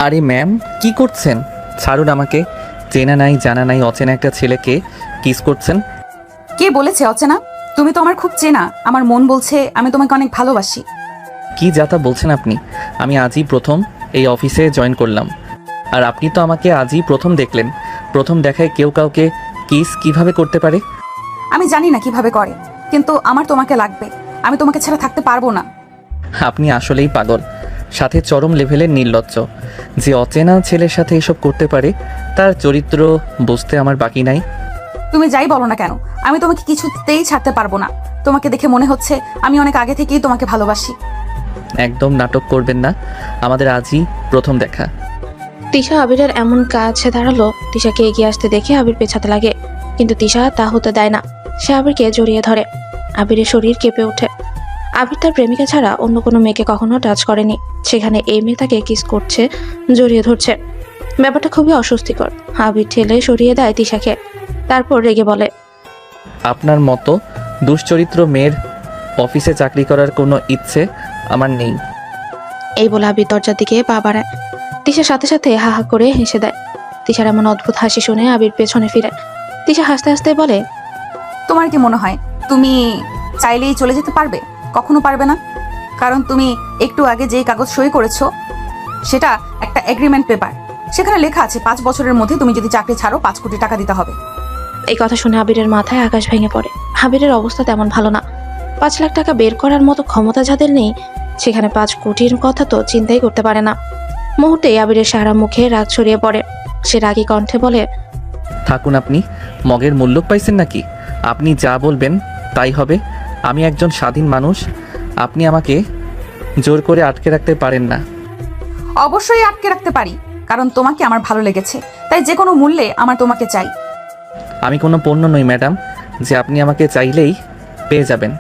আরে ম্যাম, কি করছেন? ছাড়ুন আমাকে। চেনা নাই জানা নাই অচেনা একটা ছেলেকে কিস করছেন। কে বলেছে অচেনা? তুমি তো আমার খুব চেনা। আমার মন বলছে আমি তোমাকে অনেক ভালোবাসি। কি যাতা বলছেন আপনি? আমি আজই প্রথম এই অফিসে জয়েন করলাম, আর আপনি তো আমাকে আজই প্রথম দেখলেন। প্রথম দেখায় কেউ কাউকে কিস কিভাবে করতে পারে? আমি জানি না কিভাবে করে, কিন্তু আমার তোমাকে লাগবে। আমি তোমাকে ছাড়া থাকতে পারবো না। আপনি আসলেই পাগল, সাথে চরম লেভেলের নির্লজ্জ। যে অচেনা ছেলের সাথে এসব করতে পারে তার চরিত্র বুঝতে আমার বাকি নাই। তুমি যাই বলো না কেন, আমি তোমাকে কিছুতেই ছাড়তে পারবো না। তোমাকে দেখে মনে হচ্ছে আমি অনেক আগে থেকেই তোমাকে ভালোবাসি। একদম নাটক করবেন না, আমাদের আজই প্রথম দেখা। তিশা আবিরের এমন কাছে দাঁড়ালো, তিশাকে এগিয়ে আসতে দেখে আবির পেছাতে লাগে, কিন্তু তিশা তা হতে দেয় না। সে আবিরকে জড়িয়ে ধরে। আবিরের শরীর কেঁপে ওঠে। আবির তার প্রেমিকা ছাড়া অন্য কোনো মেয়েকে কখনো টাচ করেনি, সেখানে এই মেয়ে তাকে কিস করছে, জড়িয়ে ধরছে। ব্যাপারটা খুবই অস্বস্তিকর। আবির ঠেলে সরিয়ে দেয় তিশাকে, তারপর রেগে বলে, আপনার মতো দুশ্চরিত্র মেয়ের অফিসে চাকরি করার কোনো ইচ্ছে আমার নেই। এই বলে আবির দরজার দিকে পা বাড়ায়। তিশার সাথে সাথে হা হা করে হেসে দেয়। তিশার এমন অদ্ভুত হাসি শুনে আবির পেছনে ফিরে। তিশা হাসতে হাসতে বলে, তোমার কি মনে হয় তুমি চাইলেই চলে যেতে পারবে? কখনো পারবে না, কারণ তুমি একটু আগে যেই কাগজ সই করেছো সেটা একটা এগ্রিমেন্ট পেপার। সেখানে লেখা আছে 5 বছরের মধ্যে তুমি যদি চাকরি ছাড়ো 5 কোটি টাকা দিতে হবে। এই কথা শুনে আবিরের মাথায় আকাশ ভেঙে পড়ে। আবিরের অবস্থা তেমন ভালো না। 5 লাখ টাকা বের করার মতো ক্ষমতা যাদের নেই, সেখানে 5 কোটির কথা তো চিন্তাই করতে পারে না। মুহূর্তেই আবিরের সারা মুখে রাগ ছড়িয়ে পড়ে। সে রাগী কণ্ঠে বলে, থাকুন, আপনি মগের মূল্য পাইছেন নাকি? আপনি যা বলবেন তাই হবে। আমি একজন স্বাধীন মানুষ, আপনি আমাকে জোর করে আটকে রাখতে পারেন না। অবশ্যই আটকে রাখতে পারি, কারণ তোমাকে আমার ভালো লেগেছে, তাই যে কোনো মূল্যে আমার তোমাকে চাই। আমি কোনো পণ্য নই ম্যাডাম, যে আপনি আমাকে চাইলেই পেয়ে যাবেন।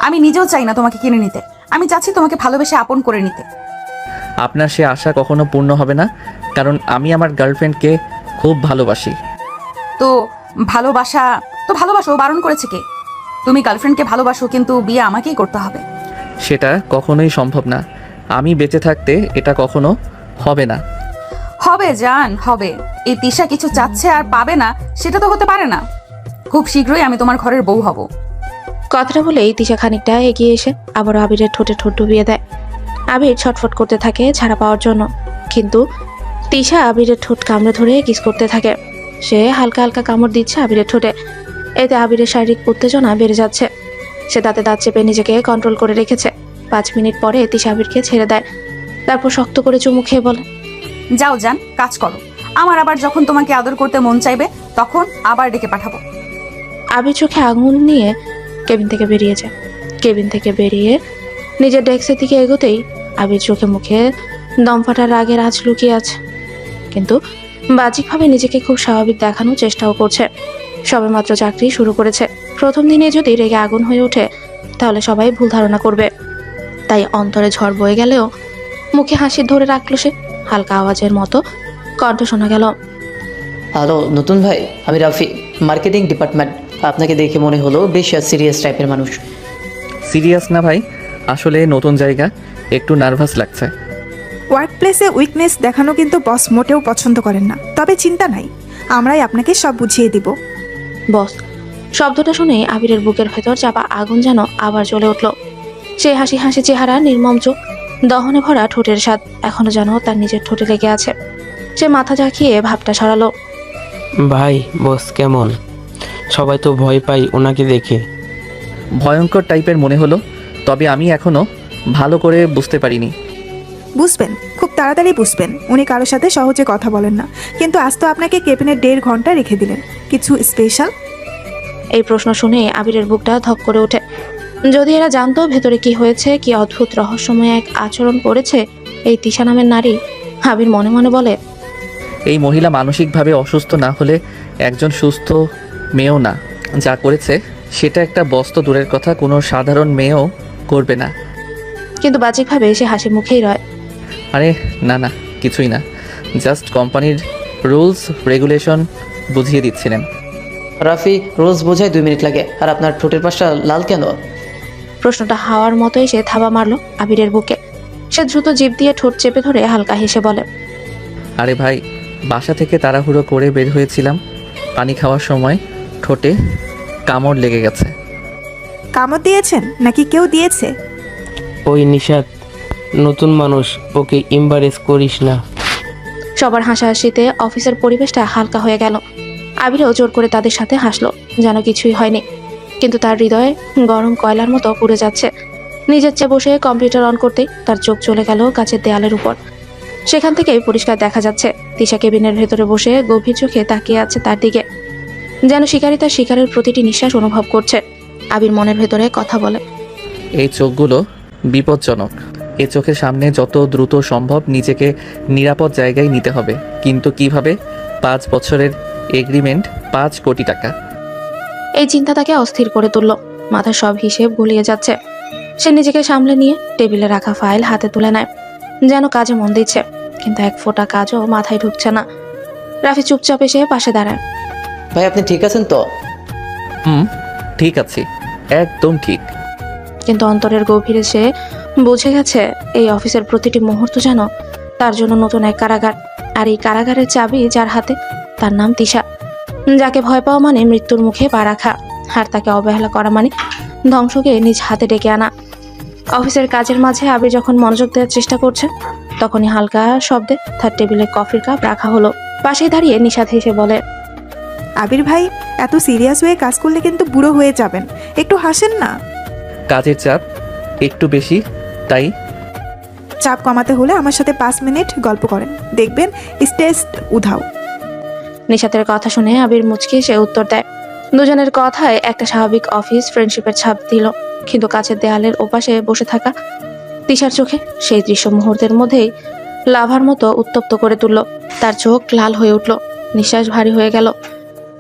আমি নিজেও চাই না তোমাকে কিনে নিতে। আমি চাচ্ছি তোমাকে ভালোবেসে আপন করে নিতে। আপনার সে আশা কখনো পূর্ণ হবে না, কারণ আমি আমার গার্লফ্রেন্ডকে খুব ভালোবাসি। তো ভালোবাসো, বারণ করেছে কে? তুমি গার্লফ্রেন্ডকে ভালোবাসো, কিন্তু বিয়ে আমাকেই করতে হবে। সেটা কখনোই সম্ভব না। আমি বেঁচে থাকতে এটা কখনো হবে না। হবে জান, হবে। এই তিশা কিছু চাচ্ছে আর পাবে না, সেটা তো হতে পারে না। খুব শীঘ্রই আমি তোমার ঘরের বউ হব। কথাটা বলেই তিশা খানিকটা এগিয়ে এসে আবারও আবিরের ঠোঁটে ঠোঁট ডুবিয়ে দেয়। আবির ছটফট করতে থাকে ছাড়া পাওয়ার জন্য, কিন্তু তিশা আবিরের ঠোঁট কামড়ে ধরে কিস করতে থাকে। সে হালকা হালকা কামড় দিচ্ছে আবিরের ঠোঁটে। এতে আবিরের শারীরিক উত্তেজনা বেড়ে যাচ্ছে। সে দাঁতে দাঁত চেপে নিজেকে কন্ট্রোল করে রেখেছে। 5 মিনিট পরে তিশা আবিরকে ছেড়ে দেয়। তারপর শক্ত করে চুমু খেয়ে বলে, যাও জান, কাজ করো। আমার আবার যখন তোমাকে আদর করতে মন চাইবে তখন আবার ডেকে পাঠাবো। আবির চোখে আঙুল নিয়ে কেবিন থেকে বেরিয়ে যায়। কেবিন থেকে বেরিয়ে নিজের ডেস্কের দিকে এগোতেই আবির চোখে মুখে দম ফাটার রাগের আঁচ লুকিয়ে আছে, কিন্তু বাহ্যিকভাবে নিজেকে খুব স্বাভাবিক দেখানোর চেষ্টাও করছে। সবেমাত্র চাকরি শুরু করেছে, প্রথম দিনে যদি রেগে আগুন হয়ে ওঠে তাহলে সবাই ভুল ধারণা করবে। তাই অন্তরে ঝড় বয়ে গেলেও মুখে হাসি ধরে রাখলো সে। হালকা আওয়াজের মতো কণ্ঠ শোনা গেল, হ্যালো নতুন ভাই, আমি রাফি, মার্কেটিং ডিপার্টমেন্ট। আপনাকে দেখে মনে হলো বেশ সিরিয়াস টাইপের মানুষ। সিরিয়াস না ভাই, আসলে নতুন জায়গা, একটু নার্ভাস লাগছে। ওয়ার্ক প্লেসে উইকনেস দেখানো কিন্তু বস মোটেও পছন্দ করেন না। তবে চিন্তা নাই, আমরাই আপনাকে সব বুঝিয়ে দিব। বস শব্দটা শুনে আবিরের বুকের ভেতর চাপা আগুন যেন আবার জ্বলে উঠল। সে হাসি হাসি চেহারা, নির্মম চোখ, দহনে ভরা ঠোঁটের স্বাদ এখনো যেন তার নিজের ঠোঁটে লেগে আছে। সে মাথা ঝাঁকিয়ে ভাবটা সরালো। ভাই, বস কেমন? সবাই তো ভয় পাই ওনাকে দেখে। ভয়ঙ্কর টাইপের মনে হলো, তবে আমি এখনো ভালো করে বুঝতে পারিনি। বুঝবেন, খুব তাড়াতাড়ি বুঝবেন। উনি কারোর সাথে সহজে কথা বলেন না, কিন্তু আজ তো আপনাকে কেবিনে 1.5 ঘন্টা রেখে দিলেন। কিছু স্পেশাল? এই প্রশ্ন শুনে আবিরের বুকটা ধক করে ওঠে। যদি এরা জানতো ভেতরে কি হয়েছে, কি অদ্ভুত রহস্যময় এক আচরণ করেছে এই তিশা নামের নারী। আবির মনে মনে বলে, এই মহিলা মানসিকভাবে অসুস্থ না হলে একজন সুস্থ মেয়েও না। যা করেছে সেটা একটা বস্ত দূরের কথা কোনো সাধারণ মেয়েও করবে না। কিন্তু বাহ্যিকভাবে সে হাসি মুখেই রয়। আরে না না, কিছুই না, জাস্ট কোম্পানির রুলস রেগুলেশন বুঝিয়ে দিচ্ছিলেন। রাফি, রোজ বোঝায় 2 মিনিট লাগে, আর আপনার ঠোঁটের পাশটা লাল কেন? প্রশ্নটা হাওয়ার মতোই সে থাবা মারলো আবিরের বুকে। সে দ্রুত জিভ দিয়ে ঠোঁট চেপে ধরে হালকা হেসে বলে, আরে ভাই, বাসা থেকে তাড়াহুড়ো করে বের হয়েছিলাম, পানি খাওয়ার সময় ঠোঁটে কামড় লেগে গেছে। কামড় দিয়েছেন নাকি কেউ দিয়েছে? ওই নিশাত নতুন মানুষ, ওকে ইম্বারেস করিস না। সবার হাসাহাসিতে অফিসের পরিবেশটা হালকা হয়ে গেল। আবিরও জোর করে তাদের সাথে হাসলো, যেন কিছুই হয়নি। কিন্তু তার হৃদয়ে গরম কয়লার মতো পুড়ে যাচ্ছে। নিজের চেয়ে বসে কম্পিউটার অন করতেই তার চোখ চলে গেল কাচের দেয়ালের উপর। সেখান থেকেই পরিষ্কার দেখা যাচ্ছে তিশা কেবিনের ভেতরে বসে গভীর চোখে তাকিয়ে আছে তার দিকে, যেন শিকারী তার শিকারের প্রতিটি নিঃশ্বাস অনুভব করছে। আবির মনের ভেতরে কথা বলে, এই চোখগুলো বিপজ্জনক। এই চোখের সামনে যত দ্রুত সম্ভব নিজেকে নিরাপদ জায়গায় নিতে হবে। কিন্তু কিভাবে? 5 বছরের এগ্রিমেন্ট, 5 কোটি টাকা। এই চিন্তা তাকে অস্থির করে তুলল। মাথার সব হিসেব গুলিয়ে যাচ্ছে। সে নিজেকে সামলে নিয়ে টেবিলে রাখা ফাইল হাতে তুলে নেয়, যেন কাজে মন দিচ্ছে। কিন্তু এক ফোঁটা কাজও মাথায় ঢুকছে না। রাফি চুপচাপ এসে পাশে দাঁড়ায়। ভাই আপনি ঠিক আছেন তো? ঠিক আছে, একদম ঠিক। কিন্তু অন্তরের গভীরে সে বুঝে গেছে এই অফিসের প্রতিটি মুহূর্ত যেন তার জন্য নতুন এক কারাগার। আর এই কারাগারের চাবি যার হাতে, তার নাম তিশা। যাকে ভয় পাওয়া মানে মৃত্যুর মুখে পা রাখা, আর তাকে অবহেলা করা মানে ধ্বংসকে নিজ হাতে ডেকে আনা। অফিসের কাজের মাঝে আবির যখন মনোযোগ দেওয়ার চেষ্টা করছে, তখনই হালকা শব্দে তার টেবিলে কফির কাপ রাখা হলো। পাশেই দাঁড়িয়ে নিশাত হেসে বলে, আবির ভাই, এত সিরিয়াস হয়ে কাজ করলে কিন্তু বুড়ো হয়ে যাবেন, একটু হাসেন না। কাজের চাপ একটু বেশি, তাই চাপ কমাতে হলে আমার সাথে 5 মিনিট গল্প করেন, দেখবেন স্ট্রেস উধাও। নিশাতের কথা শুনে আবির মুচকি সে উত্তর দেয়। দুজনের কথায় একটা স্বাভাবিক অফিস ফ্রেন্ডশিপের ছাপ দিল। কিন্তু কাছের দেয়ালের ওপাশে বসে থাকা তিশার চোখে সেই দৃশ্য মুহূর্তের মধ্যেই লাভার মতো উত্তপ্ত করে তুলল। তার চোখ লাল হয়ে উঠল, নিঃশ্বাস ভারী হয়ে গেল,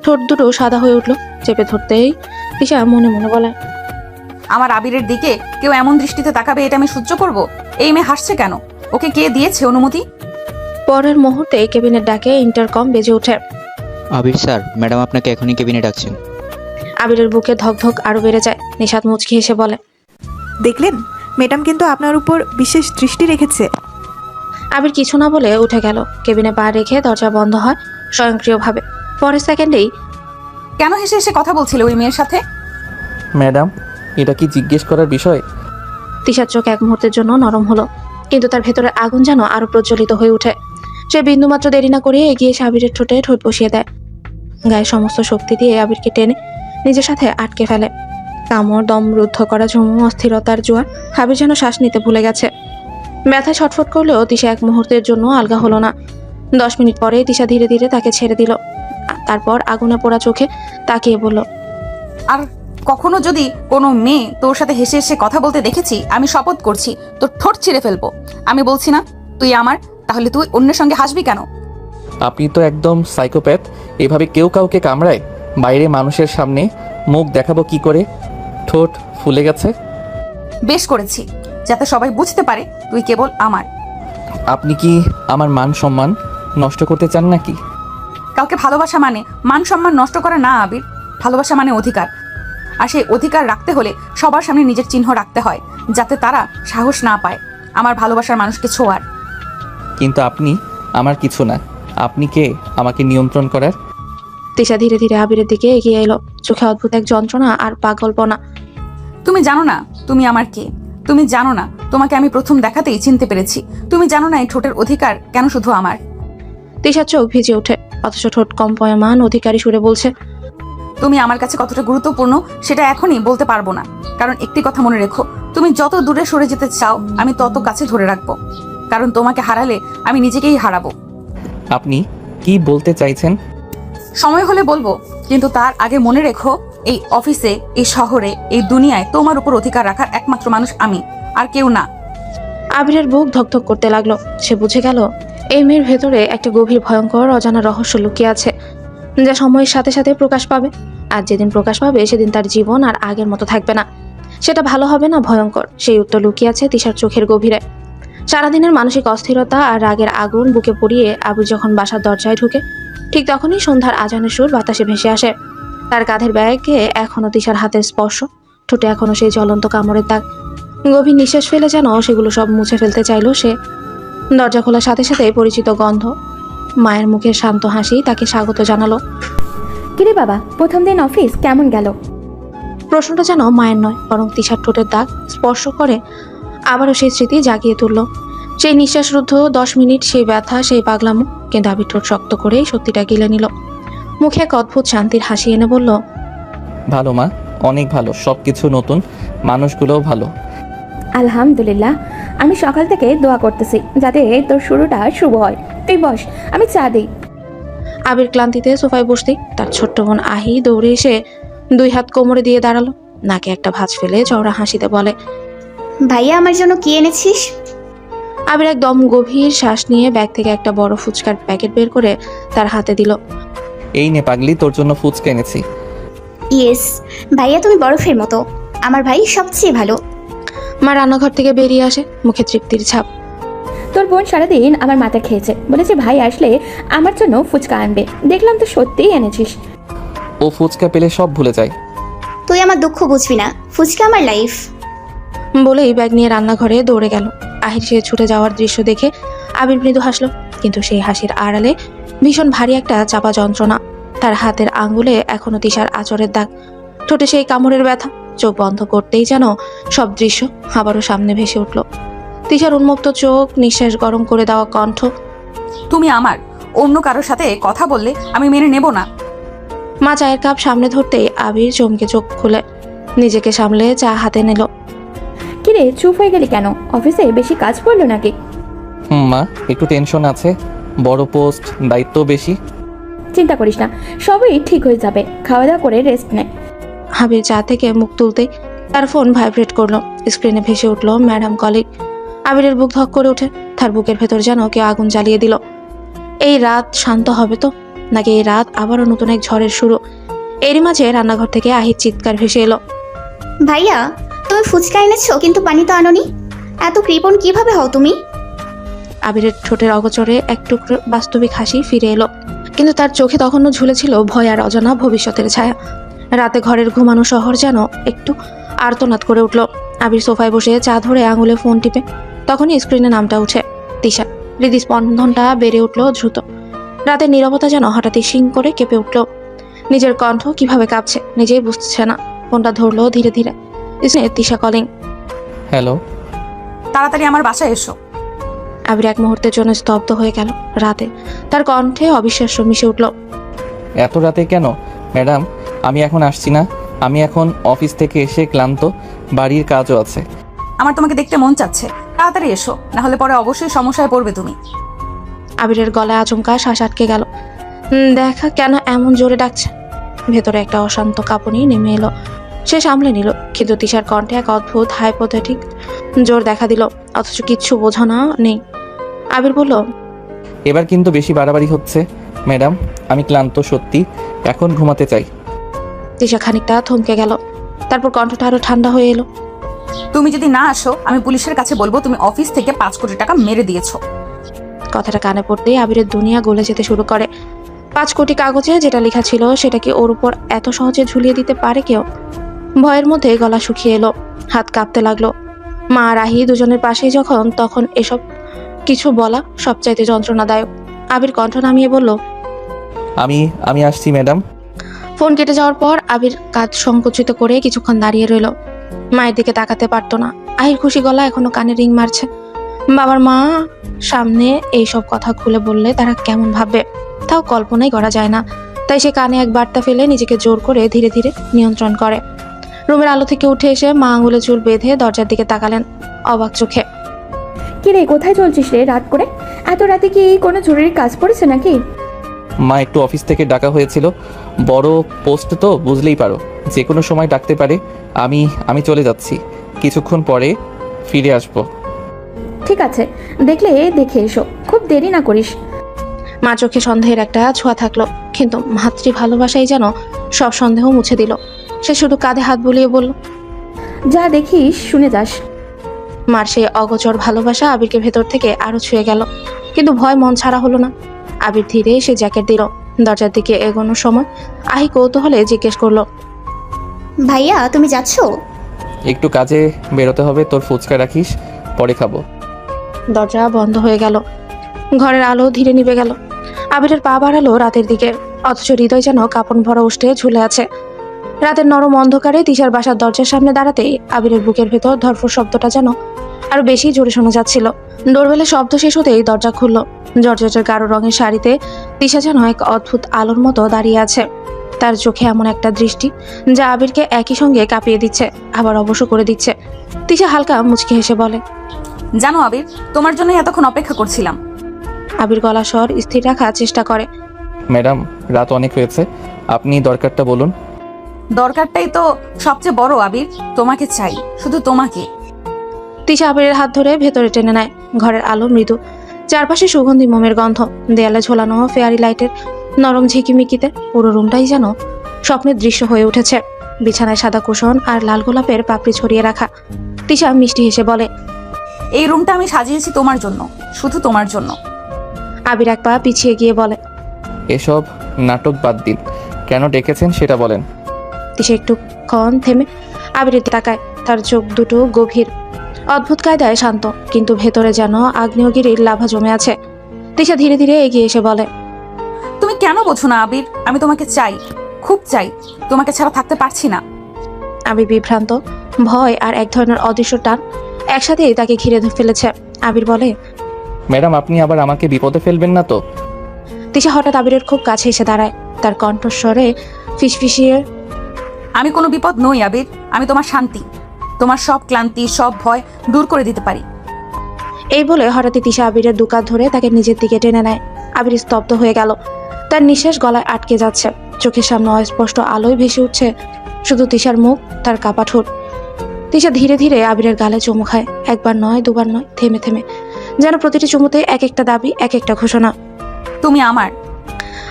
ঠোঁট দুটো সাদা হয়ে উঠল। চেপে ধরতেই তিশা মনে মনে বলে, আমার আবিরের দিকে কেউ এমন দৃষ্টিতে তাকাবে এটা আমি সহ্য করব? এই মেয়ে হাসছে কেন? ওকে কে দিয়েছে অনুমতি? পরের মুহূর্তে কেবিনের ডাকে ইন্টারকম বেজে ওঠে। আবির স্যার, ম্যাডাম আপনাকে এখনই কেবিনে ডাকছেন। আবিরের বুকে ধক ধক আরো বেড়ে যায়। নিশাত মুচকি হেসে বলে, দেখলেন, ম্যাডাম কিন্তু আপনার উপর বিশেষ দৃষ্টি রেখেছে। আবির কিছু না বলে উঠে গেল। কেবিনে পা রেখে দরজা বন্ধ হয় স্বয়ংক্রিয়ভাবে। পরের সেকেন্ডেই, কেন হেসে হেসে কথা বলছিলে ওই মেয়ের সাথে? ম্যাডাম, এটা কি জিজ্ঞেস করার বিষয়? তিশার চোখ এক মুহূর্তের জন্য নরম হলো, কিন্তু তার ভেতরে আগুন যেন আরো প্রজ্বলিত হয়ে ওঠে। সে বিন্দুমাত্র দেরি না করে এগিয়ে এসে আবিরের ঠোঁটে ঠোঁট বসিয়ে দেয়। গায়ে সমস্ত শক্তি দিয়ে আবিরকে টেনে নিজের সাথে আটকে ফেলে। কামড়, দম রুদ্ধ করা ঝুমু, অস্থিরতার জোয়ার। আবির যেন শ্বাস নিতে ভুলে গেছে। ব্যথায় ছটফট করলেও তিশা এক মুহূর্তের জন্য আলগা হলো না। 10 মিনিট পরে তিশা ধীরে ধীরে তাকে ছেড়ে দিল। তারপর আগুনে পোড়া চোখে তাকিয়ে বলল, আর কখনো যদি কোনো মেয়ে তোর সাথে হেসে হেসে কথা বলতে দেখেছি, আমি শপথ করছি তোর ঠোঁট ছিঁড়ে ফেলবো। আমি বলছি না তুই আমার, তাহলে তুই অন্যের সঙ্গে হাসবি কেন? আপনি তো একদম সাইকোপ্যাথ। এভাবে কেউ কাউকে কামড়ায়? বাইরে মানুষের সামনে মুখ দেখাবো কি করে? ঠোঁট ফুলে গেছে। বেশ করেছি, যাতে সবাই বুঝতে পারে তুই কেবল আমার। আপনি কি আমার মান সম্মান নষ্ট করতে চান নাকি? কাউকে ভালোবাসা মানে মান সম্মান নষ্ট করা না আবির। ভালোবাসা মানে অধিকার, আর সেই অধিকার রাখতে হলে সবার সামনে নিজের চিহ্ন রাখতে হয়, যাতে তারা সাহস না পায় আমার ভালোবাসার মানুষকে ছোঁয়ার। কিন্তু আপনি আমার কিছু না। আপনি কে আমাকে নিয়ন্ত্রণ করার? তিশা ধীরে ধীরে আবিরের দিকে এগিয়ে এলো, চোখে অদ্ভুত এক যন্ত্রণা আর পাগলপনা। তুমি জানো না তুমি আমার কে? তুমি জানো না তোমাকে আমি প্রথম দেখাতেই চিনতে পেরেছি? তুমি জানো না এই ঠোঁটের অধিকার কেন শুধু আমার? তিশার চোখ ভিজে ওঠে, অথচ ঠোঁট কম্পয়মান অধিকারী সুরে বলছে, তুমি আমার কাছে কতটা গুরুত্বপূর্ণ সেটা এখনই বলতে পারবো না। কারণ একটি কথা মনে রেখো, তুমি যত দূরে সরে যেতে চাও আমি তত কাছে ধরে রাখবো। কারণ তোমাকে হারালে আমি নিজেকেই হারাবো। আপনি কি বলতে চাইছেন? সময় হলে বলবো, কিন্তু তার আগে মনে রেখো, এই অফিসে, এই শহরে, এই দুনিয়ায় তোমার উপর অধিকার রাখার একমাত্র মানুষ আমি, আর কেউ না। আবিরের বুক ধকধক করতে লাগলো। সে বুঝে গেল এই মেয়ের ভেতরে একটা গভীর ভয়ঙ্কর অজানা রহস্য লুকিয়ে আছে, যা সময়ের সাথে সাথে প্রকাশ পাবে। আর যেদিন প্রকাশ পাবে সেদিন তার জীবন আর আগের মতো থাকবে না। সেটা ভালো হবে না ভয়ঙ্কর, সেই উত্তর লুকিয়ে আছে তিশার চোখের গভীরে। সারাদিনের মানসিক অস্থিরতা আর রাগের আগুন বুকে পুড়িয়ে আবির যখন বাসার দরজায় ঢুকে, ঠিক তখনই সন্ধ্যার আজানের সুর বাতাসে ভেসে আসে। তার কাঁধের ব্যাগে এখনো তিশার হাতের স্পর্শ, ঠোঁটে এখনো সেই জ্বলন্ত কামড়ের দাগ। গভীর নিঃশ্বাস ফেলে যেন সেগুলো সব মুছে ফেলতে চাইলো সে। দরজা খোলার সাথে সাথে পরিচিত গন্ধ, মায়ের মুখে শান্ত হাসি তাকে স্বাগত জানালো। কিরে বাবা, প্রথম দিন অফিস কেমন গেল? প্রশ্নটা যেন মায়ের নয় বরং তিশার ঠোঁটের দাগ স্পর্শ করে আবারও সেই স্মৃতি জাগিয়ে তুলল। সেই নিঃশ্বাসরুদ্ধ 10 মিনিট, সেই ব্যথা, সেই পাগলামো। কিন্তু আবির ঠোঁট শক্ত করে সত্যিটা গিলে নিল। মুখে এক অদ্ভুত শান্তির হাসি এনে বলল, ভালো মা, অনেক ভালো। সব কিছু নতুন, মানুষগুলোও ভালো। আলহামদুলিল্লাহ। আমি সকাল থেকে দোয়া করতেছি যাতে তোর শুরুটা শুভ হয়। তুই বস, আমি চা দিই। আবির ক্লান্তিতে সোফায় বসতেই তার ছোট্ট বোন আহি দৌড়ে এসে 2 হাত কোমরে দিয়ে দাঁড়ালো। নাকে একটা ভাঁজ ফেলে চওড়া হাসিতে বলে, ভাইয়া আমার জন্য কি এনেছিস? আবির একদম গভীর শ্বাস নিয়ে ব্যাগ থেকে একটা বড় ফুচকার প্যাকেট বের করে তার হাতে দিল। এই নে পাগলি, তোর জন্য ফুচকা এনেছি। ইয়েস ভাইয়া, তুমি বরফের মতো। আমার ভাই সবচেয়ে ভালো। মা রান্নাঘর থেকে বেরিয়ে আসে, মুখে তৃপ্তির ছাপ। তোর বোন সারাদিন আমার মাথা খেয়েছে, বলেছে ভাই আসলে আমার জন্য ফুচকা আনবে। দেখলাম তো সত্যিই এনেছিস। ও ফুচকা পেলে সব ভুলে যায়। তুই আমার দুঃখ বুঝবি না, ফুচকা আমার লাইফ। বলেই ব্যাগ নিয়ে রান্নাঘরে দৌড়ে গেল। আহির সে ছুটে যাওয়ার দৃশ্য দেখে আবির মৃদু হাসলো, কিন্তু সেই হাসির আড়ালে ভীষণ ভারী একটা চাপা যন্ত্রণা। তার হাতের আঙ্গুলে এখনো তিশার আঁচড়ের দাগ, ঠোঁটে সেই কামড়ের ব্যথা। চোখ বন্ধ করতেই যেন সব দৃশ্য আবারও সামনে ভেসে উঠল। তিশার উন্মুক্ত চোখ, নিঃশ্বাস গরম করে দেওয়া কণ্ঠ। তুমি আমার অন্য কারোর সাথে কথা বললে আমি মেনে নেব না। মা চায়ের কাপ সামনে ধরতেই আবির চমকে চোখ খুলে নিজেকে সামলে চা হাতে নিল। কিরে, চুপ হয়ে গেলি কেন? অফিসে বেশি কাজ পড়লো নাকি? মা, একটু টেনশন আছে, বড় পোস্ট, দায়িত্ব বেশি। চিন্তা করিস না, সবই ঠিক হয়ে যাবে। খাওয়া দাওয়া করে রেস্ট নে। আবির চা থেকে মুখ তুলতেই তার ফোন ভাইব্রেট করলো। স্ক্রিনে ভেসে উঠল ম্যাডাম কলিগ। আবিরের বুক ধক করে ওঠে, তার বুকের ভেতর যেন কেউ আগুন জ্বালিয়ে দিল। এই রাত শান্ত হবে তো, নাকি এই রাত আবারও নতুন এক ঝড়ের শুরু? এরই মাঝে রান্নাঘর থেকে আহির চিৎকার ভেসে এলো, ভাইয়া তুমি ফুচকা এনেছো কিন্তু পানি তো আনোনি। এত কৃপণ কিভাবে হও তুমি? আবিরের ঠোঁটের অগোচরে এক টুকরো বাস্তবিক হাসি ফিরে এলো, কিন্তু তার চোখে তখনও ঝুলেছিল ভয় আর অজানা ভবিষ্যতের ছায়া। রাতে ঘরের ঘুমানো শহর যেন একটু আর্তনাদ করে উঠল। আবির সোফায় বসে চা ধরে আঙুলে ফোন টিপে তখনই স্ক্রিনে নামটা উঠে তিশা। হৃদস্পন্দনটা বেড়ে উঠল দ্রুত। রাতের নীরবতা যেন হঠাৎই শিং করে কেঁপে উঠল। নিজের কণ্ঠ কিভাবে কাঁপছে নিজেই বুঝছে না। ফোনটা ধরলো ধীরে ধীরে। তিশা কলিং। হ্যালো। তাড়াতাড়ি আমার বাসায় এসো। আবির এক মুহূর্তের জন্য স্তব্ধ হয়ে গেল। রাতে তার কণ্ঠে অবিশ্বাস্য মিশে উঠল, এত রাতে কেন ম্যাডাম? আমি এখন আসছি না। আমি এখন অফিস থেকে এসে ক্লান্ত, বাড়ির কাজও আছে। আমার তোমাকে দেখতে মন চাচ্ছে, তাড়াতাড়ি এসো, না হলে পরে অবশ্যই সমস্যায় পড়বে তুমি। আবিরের গলায় আচমকা শ্বাস আটকে গেল। দেখা কেন এমন জোরে ডাকছে? ভেতরে একটা অশান্ত কাঁপুনি নেমে এলো। সে সামলে নিল, কিন্তু তিশার কণ্ঠে এক অদ্ভুত হাইপোথেটিক জোর দেখা দিল, অথচ কিচ্ছু বোঝানো নেই। আবির বলল, এবার কিন্তু বেশি বাড়াবাড়ি হচ্ছে ম্যাডাম। আমি ক্লান্ত সত্যি, এখন ঘুমাতে চাই। তিশা খানিকটা থমকে গেল, তারপর কণ্ঠটা আরো ঠান্ডা হয়ে এলো। তুমি যদি না আসো আমি পুলিশের কাছে বলবো তুমি অফিস থেকে 5 কোটি টাকা মেরে দিয়েছো। কথাটা কানে পড়তেই আবিরের দুনিয়া গলে যেতে শুরু করে। 5 কোটি কাগজে যেটা লেখা ছিল সেটা কি ওর উপর এত সহজে ঝুলিয়ে দিতে পারে কেউ? ভয়ের মধ্যে গলা শুকিয়ে এলো, হাত কাঁপতে লাগলো। মা আর আহি দুজনের পাশেই যখন, তখন এসব কিছু বলা সবচাইতে যন্ত্রণাদায়ক। আবির কণ্ঠ নামিয়ে বলল, আমি আসছি ম্যাডাম। ফোন কেটে যাওয়ার পর আবির কাঁধ সংকুচিত করে কিছুক্ষণ দাঁড়িয়ে রইল। মায়ের দিকে তাকাতে পারতো না। আহির খুশি গলা এখনো কানে রিং মারছে। বাবার মা সামনে এইসব কথা খুলে বললে তারা কেমন ভাববে তাও কল্পনাই করা যায় না। তাই সে কানে এক বার্তা ফেলে নিজেকে জোর করে ধীরে ধীরে নিয়ন্ত্রণ করে। রুমের আলো থেকে উঠে এসে মা আঙুলে চুল বেঁধে দরজার দিকে তাকালেন অবাক চোখে। কিরে, কোথায় চলছিস রে রাত করে? এত রাতে কি কোনো জরুরি কাজ পড়েছে নাকি? মা, একটু অফিস থেকে ডাকা হয়েছিল, বড় পোস্ট তো বুঝলেই পারো, যে কোনো সময় ডাকতে পারে। আমি চলে যাচ্ছি, কিছুক্ষণ পরে ফিরে আসবো। ঠিক আছে, দেখলে দেখে এসো, খুব দেরি না করিস। মা চোখে সন্দেহের একটা ছোঁয়া থাকলো, কিন্তু মাতৃ ভালোবাসাই যেন সব সন্দেহ মুছে দিল। সে শুধু কাঁধে হাত বুলিয়ে বলল, যা দেখিস শুনে যাস। মার সেই অগোচর ভালোবাসা আবিরকে ভেতর থেকে আরো ছুঁয়ে গেল, কিন্তু ভয় মন ছাড়া হলো না। আবির ধীরে সে জ্যাকেট দিল। দরজার দিকে এগোনোর সময় আহি কৌতূহলে জিজ্ঞেস করলো, ভাইয়া তুমি যাচ্ছ? একটু কাজে বেরোতে হবে, তোর ফুচকা রাখিস, পরে খাবো। দরজা বন্ধ হয়ে গেল। ঘরের আলো ধীরে নিভে গেল। আবিরের পা বাড়ালো রাতের দিকে, অথচ হৃদয় যেন কাপড় ভরা উষ্ঠে ঝুলে আছে। রাতের নরম অন্ধকারে তিশার বাসার দরজার সামনে দাঁড়াতেই আবিরের বুকের ভেতর ধরফর শব্দটা যেন আরো বেশি জোরে শোনা যাচ্ছিল। ডোরবেলের শব্দ শেষ হতেই দরজা খুলল। জর্জেটের গাঢ় রঙের শাড়িতে তিশা যেন এক অদ্ভুত আলোর মতো দাঁড়িয়ে আছে। তার চোখে এমন একটা দৃষ্টি যা আবিরকে একই সঙ্গে কাঁপিয়ে দিচ্ছে, আবার অবশ্য করে দিচ্ছে। তিশা হালকা মুচকি হেসে বলে, জানো আবির, তোমার জন্যই এতক্ষণ অপেক্ষা করছিলাম। আবির গলা স্বর স্থির রাখার চেষ্টা করে। ম্যাডাম, রাত অনেক হয়েছে, আপনি দরকারটা বলুন। দরকারটাই তো সবচেয়ে বড় আবির, তোমাকে চাই, শুধু তোমাকে। তিশা আবিরের হাত ধরে ভেতরে টেনে নেয়। ঘরের আলো মৃদু, চারপাশে সুগন্ধি মোমের গন্ধ, দেয়ালে ঝোলানো ফেয়ারি লাইটের নরম ঝিকিমিকিতে পুরো রুমটাই যেন স্বপ্নের দৃশ্য হয়ে উঠেছে। বিছানায় সাদা কুশন আর লাল গোলাপের পাপড়ি ছড়িয়ে রাখা। তিশা মিষ্টি হেসে বলে, এই রুমটা আমি সাজিয়েছি তোমার জন্য, শুধু তোমার জন্য। আবির এক পা পিছিয়ে গিয়ে বলে, এসব নাটক বাদ দিন, কেন ডেকেছেন সেটা বলেন। তিশা একটুক্ষণ থেমে আবিরের তাকায়। তার চোখ দুটো গভীর, অদ্ভুত কায়দায় শান্ত, কিন্তু ভেতরে যেন আগ্নেয়গিরির লাভা জমে আছে। তিশা ধীরে ধীরে এগিয়ে এসে বলে, তুমি কেন বোঝো না আবির, আমি তোমাকে চাই, খুব চাই, তোমাকে ছাড়া থাকতে পারছি না। আবির বিভ্রান্ত, ভয় আর এক ধরনের অদৃশ্য টান একসাথেই তাকে ঘিরে ফেলেছে। আবির বলে, ম্যাডাম, আপনি আবার আমাকে বিপদে ফেলবেন না তো? তিশা হঠাৎ আবিরের খুব কাছে এসে দাঁড়ায়। তার কণ্ঠস্বরে ফিসফিসিয়ে, আমি কোনো বিপদ নই আবির, আমি তোমার শান্তি, তোমার সব ক্লান্তি, সব ভয় দূর করে দিতে পারি। এই বলে হঠাৎই তিশা আবিরের দুকাত ধরে তাকে নিজের দিকে টেনে নেয়। আবির স্তব্ধ হয়ে গেল। তার নিঃশ্বাস গলায় আটকে যাচ্ছে। চোখের সামনে অস্পষ্ট আলোয় ভেসে উঠছে শুধু তিশার মুখ, তার কাপা ঠোঁট। তিশা ধীরে ধীরে আবিরের গালে চুমু খায়, একবার নয়, দুবার নয়, থেমে থেমে, যেন প্রতিটি চুমুতে এক একটা দাবি, এক একটা ঘোষণা। তুমি আমার।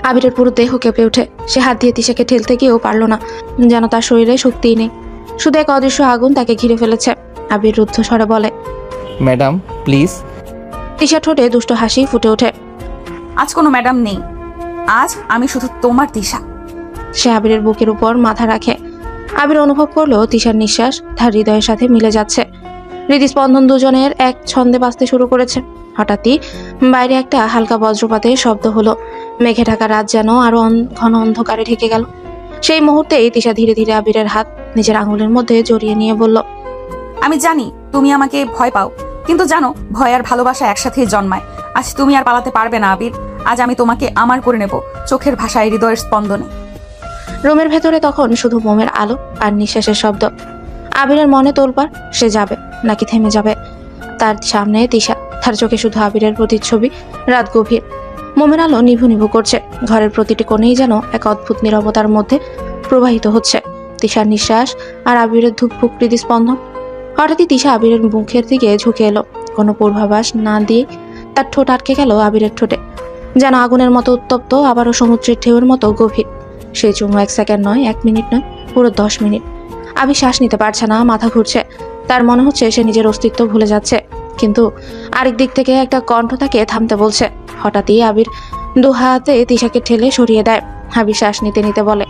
আবিরের পুরো দেহ কেঁপে ওঠে। সে হাত দিয়ে তিশাকে ঠেলতে গিয়েও পারল না, যেন তার শরীরে শক্তিই নেই, শুধু এক অদৃশ্য আগুন তাকে ঘিরে ফেলেছে। আবির রুদ্ধ স্বরে বলে, ম্যাডাম প্লিজ। তিশা ঠোঁটে দুষ্ট হাসি ফুটে ওঠে। আজ কোনো ম্যাডাম নেই, আজ আমি শুধু তোমার তিশা। সে আবিরের বুকের উপর মাথা রাখে। আবির অনুভব করলো তিশার নিঃশ্বাস তার হৃদয়ের সাথে মিলে যাচ্ছে। হৃদস্পন্দন দুজনের এক ছন্দে বাজতে শুরু করেছে। হঠাৎই বাইরে একটা হালকা বজ্রপাতের শব্দ হলো। মেঘে ঢাকা রাত যেন আরো ঘন অন্ধকারে ঢেকে গেল। সেই মুহূর্তেই তিশা ধীরে ধীরে আবিরের হাত নিজের আঙুলের মধ্যে জড়িয়ে নিয়ে বলল, আমি জানি তুমি আমাকে ভয় পাও, কিন্তু জানো ভয় আর ভালোবাসা একসাথেই জন্মায়। আজ তুমি আর পালাতে পারবে না আবির, আজ আমি তোমাকে আমার করে নেব, চোখের ভাষায়, হৃদয়ের স্পন্দনে। রুমের ভেতরে তখন শুধু মোমের আলো আর নিঃশ্বাসের শব্দ। আবিরের মনে তোলপাড়, সে যাবে নাকি থেমে যাবে। তার সামনে তিশা, তার চোখে শুধু আবিরের প্রতিচ্ছবি। রাত গভীর, মোমের আলো নিভু নিভু করছে। ঘরের প্রতিটি কোণেই যেন এক অদ্ভুত নীরবতার মধ্যে প্রবাহিত হচ্ছে তিশার নিঃশ্বাস আর আবিরের ধুকপুক হৃদস্পন্দন। হঠাৎই তিশা আবিরের মুখের দিকে ঝুঁকে এলো। কোনো পূর্বাভাস না দিয়ে তার ঠোঁট আটকে গেল আবিরের ঠোঁটে, যেন আগুনের মতো উত্তপ্ত, আবারও সমুদ্রের ঢেউয়ের মতো গভীর। সে চুমু 1 সেকেন্ড নয়, 1 মিনিট নয়, পুরো 10 মিনিট। আবির শ্বাস নিতে পারছে না, মাথা ঘুরছে। তার মনে হচ্ছে সে নিজের অস্তিত্ব ভুলে যাচ্ছে, কিন্তু আরেক দিক থেকে একটা কণ্ঠ তাকে থামতে বলছে। হঠাৎই আবির 2 হাতে তিশাকে ঠেলে সরিয়ে দেয়। আবির শ্বাস নিতে নিতে বলে,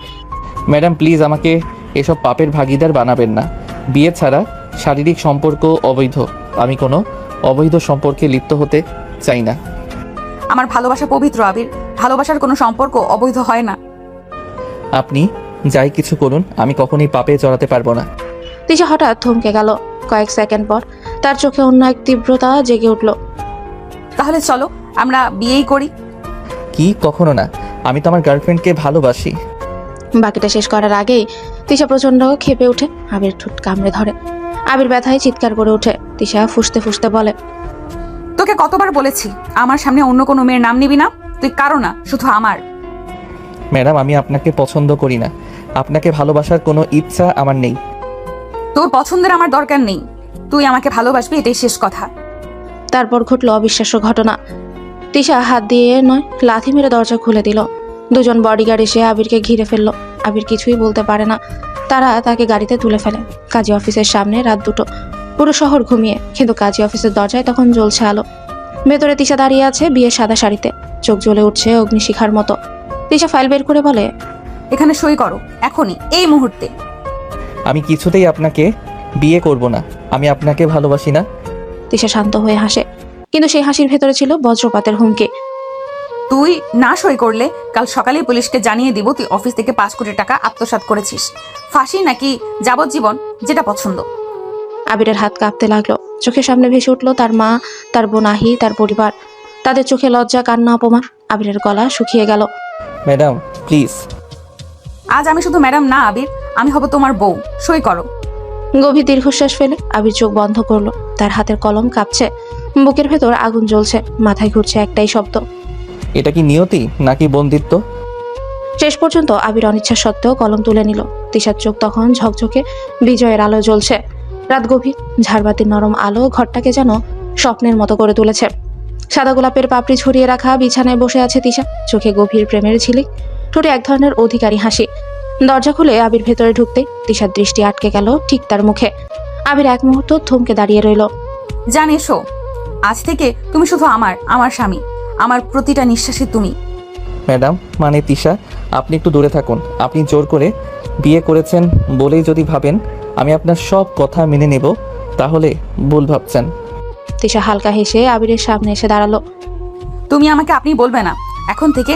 ম্যাডাম প্লিজ, আমাকে এসব পাপের ভাগিদার বানাবেন না। বিয়ে ছাড়া শারীরিক সম্পর্ক অবৈধ, আমি কোনো অবৈধ সম্পর্কে লিপ্ত হতে চাই না। আমার ভালোবাসা পবিত্র আবির, ভালোবাসার কোনো সম্পর্ক অবৈধ হয় না। আপনি যাই কিছু করুন, আমি কখনোই পাপে জড়াতে পারবো না। তিশা হঠাৎ থমকে গেল। কয়েক সেকেন্ড পর তার চোখে অন্য এক তীব্রতা জেগে উঠল। তাহলে চলো আমরা বিয়েই করি। কি, কখনো না, আমি তো আমার গার্লফ্রেন্ডকে ভালোবাসি। বাকিটা শেষ করার আগেই তিশা প্রচন্ড ক্ষেপে উঠে আবির ঠোঁট কামড়ে ধরে। আবির ব্যথায় চিৎকার করে ওঠে। তিশা ফুঁসতে ফুঁসতে বলে, তোকে কতবার বলেছি আমার সামনে অন্য কোনো মেয়ের নাম নিবি না, তুই কারো না, শুধু আমার। ম্যাডাম, আমি আপনাকে পছন্দ করি না, আপনাকে ভালোবাসার কোনো ইচ্ছা আমার নেই। তোর পছন্দের আমার দরকার নেই, তুই আমাকে ভালোবাসবি, এটাই শেষ কথা। তারপর ঘটল অবিশ্বাস্য ঘটনা। তিশা হাত দিয়ে নয়, লাথি মেরে দরজা খুলে দিল। দুজন বডিগার্ড এসে আবিরকে ঘিরে ফেললো। আবির কিছুই বলতে পারে না। তারা তাকে গাড়িতে তুলে ফেলে। কাজী অফিসের সামনে রাত 2টো, পুরো শহর ঘুমিয়ে, কিন্তু কাজী অফিসের দরজায় তখন জ্বলছে আলো। ভেতরে তিশা দাঁড়িয়ে আছে বিয়ের সাদা শাড়িতে, চোখ জ্বলে উঠছে অগ্নিশিখার মতো। তিশা ফাইল বের করে বলে, এখানে সই করো, এখনই, এই মুহূর্তে। আমি কিছুতেই আপনাকে বিয়ে করব না, আমি আপনাকে ভালোবাসি না। তিশা শান্ত হয়ে হাসে, কিন্তু সেই হাসির ভেতরে ছিল বজ্রপাতের হুমকি। তুই না সই করলে কাল সকালেই পুলিশকে জানিয়ে দিব তুই অফিস থেকে 5 কোটি টাকা আত্মসাৎ করেছিস। ফাঁসি নাকি যাবজ্জীবন, যেটা পছন্দ। আবিরের হাত কাঁপতে লাগলো। চোখের সামনে ভেসে উঠলো তার মা, তার বোন আহি, তার পরিবার। তাদের চোখে লজ্জা, কান্না, অপমান। আবিরের গলা শুকিয়ে গেল। Madam please. আজ আমি শুধু ম্যাডাম না আবির, আমি হব তোমার বউ। সই করো। গভীর দীর্ঘশ্বাস ফেলে আবির চোখ বন্ধ করলো। তার হাতের কলম কাঁপছে, বুকের ভেতর আগুন জ্বলছে, মাথায় ঘুরছে একটাই শব্দ, এটা কি নিয়তি নাকি বন্দিত্ব? শেষ পর্যন্ত আবির অনিচ্ছা সত্ত্বেও কলম তুলে নিল। তিশার চোখ তখন ঝকঝকে বিজয়ের আলো জ্বলছে। রাত গভীর, ঝাড়বাতির নরম আলো ঘরটাকে যেন স্বপ্নের মতো করে তুলেছে। সাদা গোলাপের পাপড়ি ছড়িয়ে রাখা বিছানায় বসে আছে তিশা, চোখে গভীর প্রেমের ঝিলিক, ঠোঁটে এক ধরনের অধিকারী হাসি। দরজা খুলে আবির ভেতরে ঢুকতে তিশার দৃষ্টি আটকে গেল ঠিক তার মুখে। আবির এক মুহূর্ত থমকে দাঁড়িয়ে রইল। জান এসো, আজ থেকে তুমি শুধু আমার স্বামী, আমার প্রতিটা নিঃশ্বাসে তুমি। ম্যাডাম মানে তিশা, আপনি একটু দূরে থাকুন। আপনি জোর করে বিয়ে করেছেন বলেই যদি ভাবেন আমি আপনার সব কথা মেনে নেব, তাহলে ভুল ভাবছেন। তিশা হালকা হেসে আবিরের সামনে এসে দাঁড়ালো। তুমি আমাকে আপনি বলবে না, এখন থেকে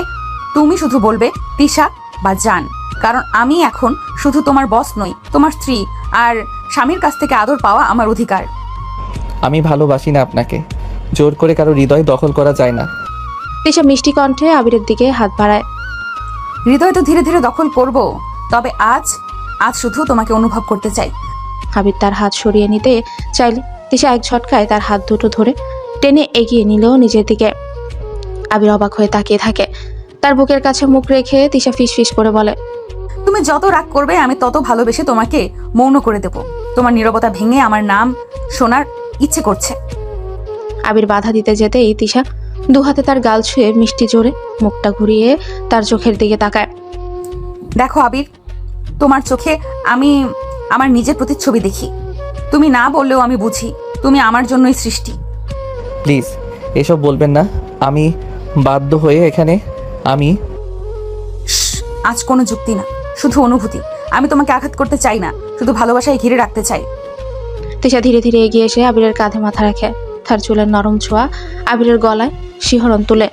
তুমি শুধু বলবে তিশা বা জান। কারণ আমি এখন শুধু তোমার বস নই, তোমার স্ত্রী, আর স্বামীর কাছ থেকে আদর পাওয়া আমার অধিকার। আমি ভালোবাসি না আপনাকে, জোর করে কারো হৃদয় দখল করা যায় না। তিশা মিষ্টি কণ্ঠে আবিরের দিকে হাত বাড়ায়। হৃদয় তো ধীরে ধীরে দখল করব, তবে আজ শুধু তোমাকে অনুভব করতে চাই। আবির তার হাত সরিয়ে নিতে চাইলে তিশা এক ঝটকায় তার হাত দুটো ধরে টেনে এগিয়ে নিল নিজের দিকে। আবির অবাক হয়ে তাকিয়ে থাকে। তার বুকের কাছে মুখ রেখে তিশা ফিসফিস করে বলে, তুমি যত রাগ করবে আমি তত ভালোবেসে তোমাকে মৌন করে দেব। তোমার নীরবতা ভেঙে আমার নাম শোনার ইচ্ছে করছে। আবির বাধা দিতে যেতেই তিশা দু হাতে তার গাল ছুঁয়ে মিষ্টি জোরে মুখটা ঘুরিয়ে তার চোখের দিকে তাকায়। দেখো আবির, তোমার চোখে আমি আমার নিজের প্রতিচ্ছবি দেখি। তুমি না বললেও আমি বুঝি তুমি আমার জন্যই সৃষ্টি। প্লিজ এসব বলবেন না, আমি বাধ্য হয়ে এখানে। আমি আজ কোনো যুক্তি না, শুধু অনুভূতি। আমি তোমাকে আঘাত করতে চাই না, শুধু ভালোবাসায় ঘিরে রাখতে চাই। তিশা ধীরে ধীরে এগিয়ে এসে আবিরের কাঁধে মাথা রাখে। তার চুলের নরম ছোঁয়া আবিরের গলায় শিহরণ তুলে।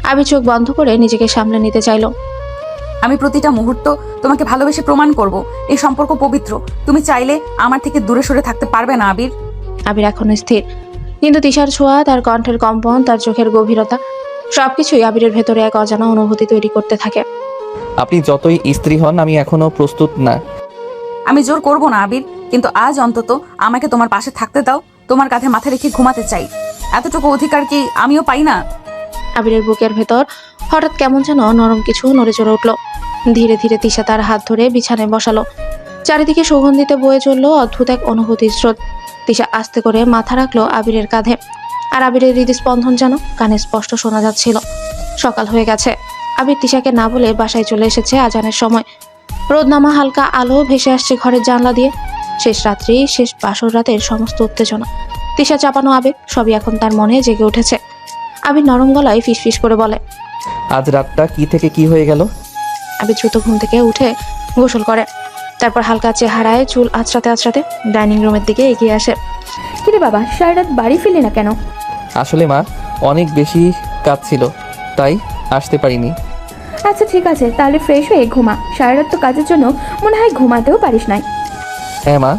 আবির চোখ বন্ধ করে নিজেকে সামলে নিতে চাইল। আমি প্রতিটা মুহূর্ত তোমাকে ভালোবেসে প্রমাণ করব এই সম্পর্ক পবিত্র। তুমি চাইলে আমার থেকে দূরে সরে থাকতে পারবে না আবির। আবির এখন স্থির, কিন্তু তিশার ছোঁয়া, তার কণ্ঠের কম্পন, তার চোখের গভীরতা সবকিছুই আবিরের ভেতরে এক অজানা অনুভূতি তৈরি করতে থাকে। আপনি যতই স্ত্রী হন আমি এখনো প্রস্তুত না। আমি জোর করব না আবির, কিন্তু আজ অন্তত আমাকে তোমার পাশে থাকতে দাও। তোমার কাঁধে মাথা রেখে ঘুমাতে চাই। এতটুকু অধিকার কি আমিও পাই না? আবিরের বুকের ভেতর হঠাৎ কেমন যেন নরম কিছু নড়ে চড়ে উঠল। ধীরে ধীরে তিশা তার হাত ধরে বিছানায় বসালো। চারিদিকে সুগন্ধিতে বয়ে চলল অদ্ভুত এক অনুভূতির স্রোত। তিশা আস্তে করে মাথা রাখলো আবিরের কাঁধে, আর আবিরের হৃদস্পন্দন যেন কানে স্পষ্ট শোনা যাচ্ছিল। সকাল হয়ে গেছে। আবির তিশাকে না বলে বাসায় চলে এসেছে আজানের সময়। রোদ নামা হালকা আলো ভেসে আসছে ঘরের জানলা দিয়ে। শেষ রাত্রি, শেষ বাসর রাতের সমস্ত উত্তেজনা, তিশা চাপানো আবেগ সবই এখন তার মনে জেগে উঠেছে। আবির নরম গলায় ফিসফিস করে বলে, আজ রাতটা কি থেকে কি হয়ে গেল? আবির দ্রুত ঘুম থেকে উঠে গোসল করে। তারপর হালকা চেহারায় চুল আঁচড়াতে আঁচড়াতে ডাইনিং রুমের দিকে এগিয়ে আসে। কিরে বাবা, সারা রাত বাড়ি ফিরলি না কেন? আসলে মা, অনেক বেশি কাজ ছিল, তাই আসতে পারিনি। আচ্ছা ঠিক আছে, তাহলে ফ্রেশ হয়ে ঘুমা। সারা রাত তো কাজের জন্য মনে হয় ঘুমাতেও পারিস নাই। হ্যাঁ মা,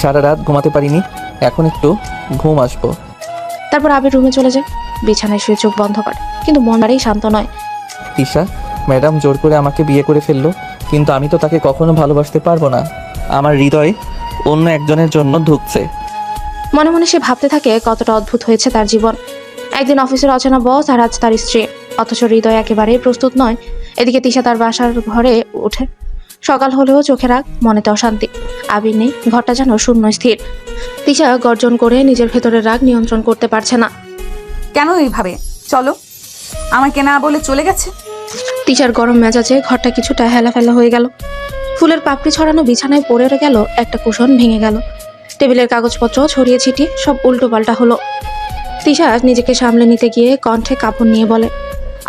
সারা রাত ঘুমাতে পারিনি, এখন একটু ঘুম আসবো। তারপর আবির রুমে চলে যায়। বিছানায় শুয়ে চোখ বন্ধ করে, কিন্তু মন বাড়ি শান্ত নয়। তিশা, ম্যাডাম জোর করে আমাকে বিয়ে করে ফেললো, কিন্তু আমি তো তাকে কখনো ভালোবাসতে পারবো না। আমার হৃদয় অন্য একজনের জন্য ধুকছে। মনে মনে সে ভাবতে থাকে কতটা অদ্ভুত হয়েছে তার জীবন। একদিন অফিসের অচেনা বস, আর আজ তার স্ত্রী, অথচ হৃদয় একেবারেই প্রস্তুত নয়। এদিকে তিশা তার বাসার ঘরে ওঠে। সকাল হলেও চোখে রাগ, মনেতে অশান্তি। আবির নেই, ঘরটা যেন শূন্য স্থির। তিশা গর্জন করে নিজের ভেতরের রাগ নিয়ন্ত্রণ করতে পারছে না। কেন এইভাবে? চলো, আমাকে না বলে চলে গেছে। তিশার গরম মেজাজে ঘরটা কিছুটা হেলাফেলা হয়ে গেল। ফুলের পাপড়ি ছড়ানো বিছানায় পড়ে গেল, একটা কুশন ভেঙে গেল। টেবিলের কাগজপত্র ছড়িয়ে ছিটিয়ে সব উল্টো পাল্টা হলো। তিশা নিজেকে সামলে নিতে গিয়ে কণ্ঠে কাপড় নিয়ে বলে,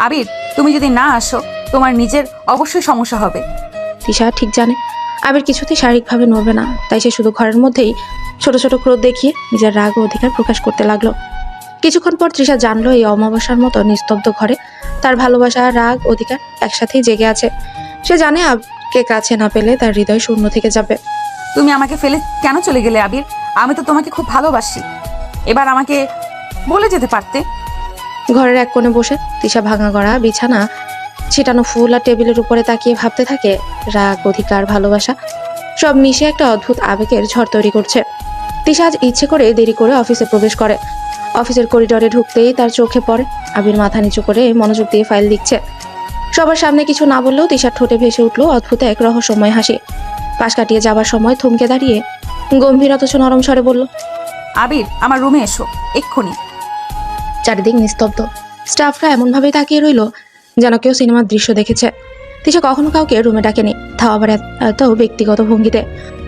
আবির, তুমি যদি না আসো তোমার নিজের অবশ্যই সমস্যা হবে। তিশা ঠিক জানে আবির কিছুতেই শারীরিকভাবে নড়বে না, তাই সে শুধু ঘরের মধ্যেই ছোট ছোট ক্রোধ দেখিয়ে নিজের রাগ ও অধিকার প্রকাশ করতে লাগলো। কিছুক্ষণ পর তৃষা জানলো এই অমাবস্যার মতো নিস্তব্ধ ঘরে তার ভালোবাসা, রাগ, অধিকার একসাথেই জেগে আছে। সে জানে আবিরকে কাছে না পেলে তার হৃদয় শূন্য থেকে যাবে। তুমি আমাকে ফেলে কেন চলে গেলে আবির? আমি তো তোমাকে খুব ভালোবাসি। এবার আমাকে বলে যেতে পারতে। ঘরের এক কোণে বসে তিশা ভাঙা গড়া বিছানা, ছিটানো ফুল আর টেবিলের উপরে তাকিয়ে ভাবতে থাকে রাগ, অধিকার, ভালোবাসা সব মিশে একটা অদ্ভুত আবেগের ঝড় তৈরি করছে। তিশা আজ ইচ্ছে করে দেরি করে অফিসে প্রবেশ করে। অফিসের করিডোরে ঢুকতেই তার চোখে পড়ে আবির মাথা নিচু করে মনোযোগ দিয়ে ফাইল লিখছে। সবার সামনে কিছু না বললেও তিশার ঠোঁটে ভেসে উঠল অদ্ভুত এক রহস্যময় হাসি। পাশ কাটিয়ে যাবার সময় থমকে দাঁড়িয়ে গম্ভীর অথচ নরম স্বরে বলল, আবির, আমার রুমে এসো এক্ষুনি। চারিদিক নিস্তব্ধ। স্টাফরা এমনভাবেই তাকিয়ে রইল যেন কেউ সিনেমার দৃশ্য দেখেছে। তিশা কখনো কাউকে রুমে ডাকেনি, তাও আবার এত ব্যক্তিগত ভঙ্গিতে।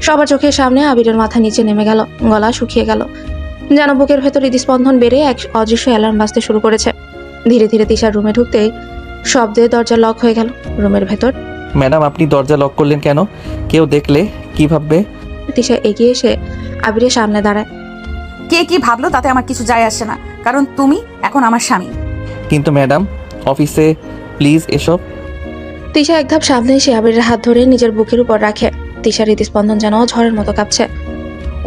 সবার চোখের সামনে আবিরের মাথা নিচে নেমে গেল, গলা শুকিয়ে গেল, যেন বুকের ভেতর হৃদস্পন্দন বেড়ে এক অদৃশ্য অ্যালার্ম বাজতে শুরু করেছে। ধীরে ধীরে তিশার রুমে ঢুকতেই শব্দে দরজা লক হয়ে গেল। রুমের ভেতর, ম্যাডাম আপনি দরজা লক করলেন কেন? কেউ দেখলে কি ভাববে? তিশা এগিয়ে এসে আবিরের সামনে দাঁড়ায়। কে কি ভাবলো তাতে আমার কিছু যায় আসে না, কারণ তুমি এখন আমার স্বামী। কিন্তু ম্যাডাম, অফিসে প্লিজ এসব। তিশা এক ধাপ সামনে এসে আবিরের হাত ধরে নিজের বুকের উপর রাখে। তিশার হৃদস্পন্দন যেন ঝড়ের মতো কাঁপছে।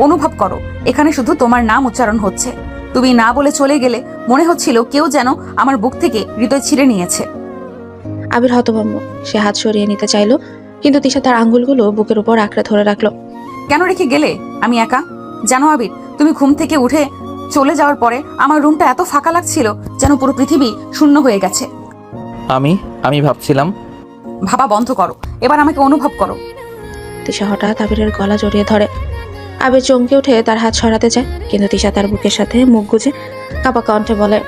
অনুভব করো, এখানে শুধু তোমার নাম উচ্চারণ হচ্ছে। তুমি না বলে চলে গেলে মনে হচ্ছিল কেউ যেন আমার বুক থেকে হৃদয় ছিঁড়ে নিয়েছে। আবির হতভম্ব। সে হাত সরিয়ে নিতে চাইলো, কিন্তু তিশা তার আঙ্গুলগুলো বুকের উপর আঁকড়ে ধরে রাখলো। কেন রেখে গেলে? আমি একা। জানো আবির, তুমি ঘুম থেকে উঠে চলে যাওয়ার পরে আমার রুমটা এত ফাঁকা লাগছিল যেন পুরো পৃথিবী শূন্য হয়ে গেছে। আমি ভাবছিলাম। ভাবা বন্ধ করো, এবার আমাকে অনুভব করো। তিশা হঠাৎ আবিরের গলা জড়িয়ে ধরে। আবির চমকে উঠে তার হাত সরাতে চায়, কিন্তু তিশা তার বুকের সাথে মুখ গুজে কাঁপা কণ্ঠে বলে,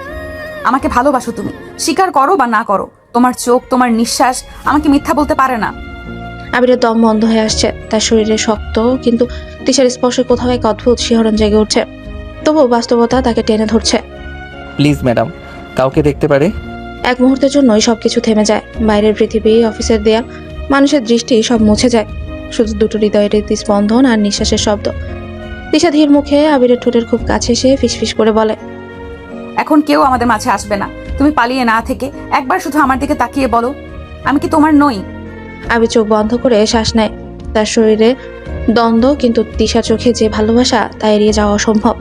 আমাকে ভালোবাসো তুমি, স্বীকার করো বা না করো। তোমার চোখ, তোমার নিঃশ্বাস আমাকে মিথ্যা বলতে পারে না। আবিরের দম বন্ধ হয়ে আসছে। তার শরীরে শক্ত, কিন্তু তিশার স্পর্শে কোথাও এক অদ্ভুত শিহরণ জেগে উঠছে। তবুও বাস্তবতা তাকে টেনে ধরছে। প্লিজ ম্যাডাম, কাউকে দেখতে পারে। এক মুহূর্তের জন্যই সবকিছু থেমে যায়। বাইরের পৃথিবী, অফিসের দেয়াল, মানুষের দৃষ্টি সব মুছে যায়। শুধু দুটো হৃদয়ের স্পন্দন আর নিঃশ্বাসের শব্দ। তিশা ধীর মুখে আবিরের ঠোঁটের খুব কাছে এসে ফিসফিস করে বলে, এখন কেউ আমাদের মাঝে আসবে না। তুমি পালিয়ে না থেকে একবার শুধু আমার দিকে তাকিয়ে বলো, আমি কি তোমার নই? আবির চোখ বন্ধ করে শ্বাস নেয়। তার শরীরে দ্বন্দ্ব, কিন্তু তিশার চোখে যে ভালোবাসা তা এড়িয়ে যাওয়া অসম্ভব।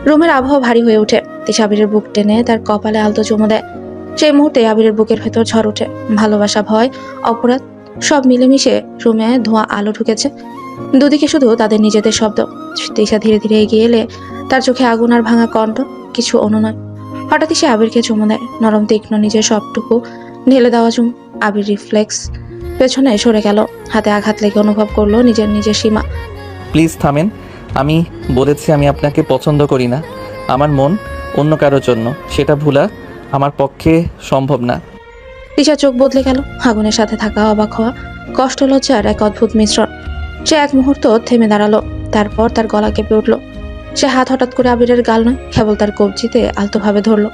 রুমের আবহাওয়া ভারী হয়ে ওঠে। তিশা আবিরের বুক টেনে তার কপালে আলতো চুমু দেয়। সেই মুহূর্তে আবিরের বুকের ভেতর ঝড় ওঠে। ভালোবাসা, ভয়, অপরাধ সব মিলেমিশে রুমে ধোঁয়া আলো ঢুকেছে। দুদিকে শুধু তাদের নিজেদের শব্দ। তিশা ধীরে ধীরে এগিয়ে এলে তার চোখে আগুন আর ভাঙা কণ্ঠ, কিছু অনুনয়। হঠাৎই সে আবিরকে চুমু দেয়, নরম তীক্ষ্ণ, নিজের সবটুকু ঢেলে দেওয়া চুমু। আবির রিফ্লেক্স পেছনে সরে গেল। হাতে আঘাত লেগে অনুভব করলো নিজের সীমা। প্লিজ থামেন। আমি বলেছি আমি আপনাকে পছন্দ করি না। আমার মন অন্য কারোর জন্য, সেটা ভোলা আমার পক্ষে সম্ভব না। তিশা চোখ বদলে গেল। আগুনের সাথে থাকা অবাক হওয়া, কষ্ট, লজ্জার এক অদ্ভুত মিশ্রণ। সে এক মুহূর্ত থেমে দাঁড়ালো, তারপর তার গলা কেঁপে উঠল। সে হাত হঠাৎ করে আবিরের গাল নয়, কেবল তার কবজিতে আলতোভাবে ধরলো।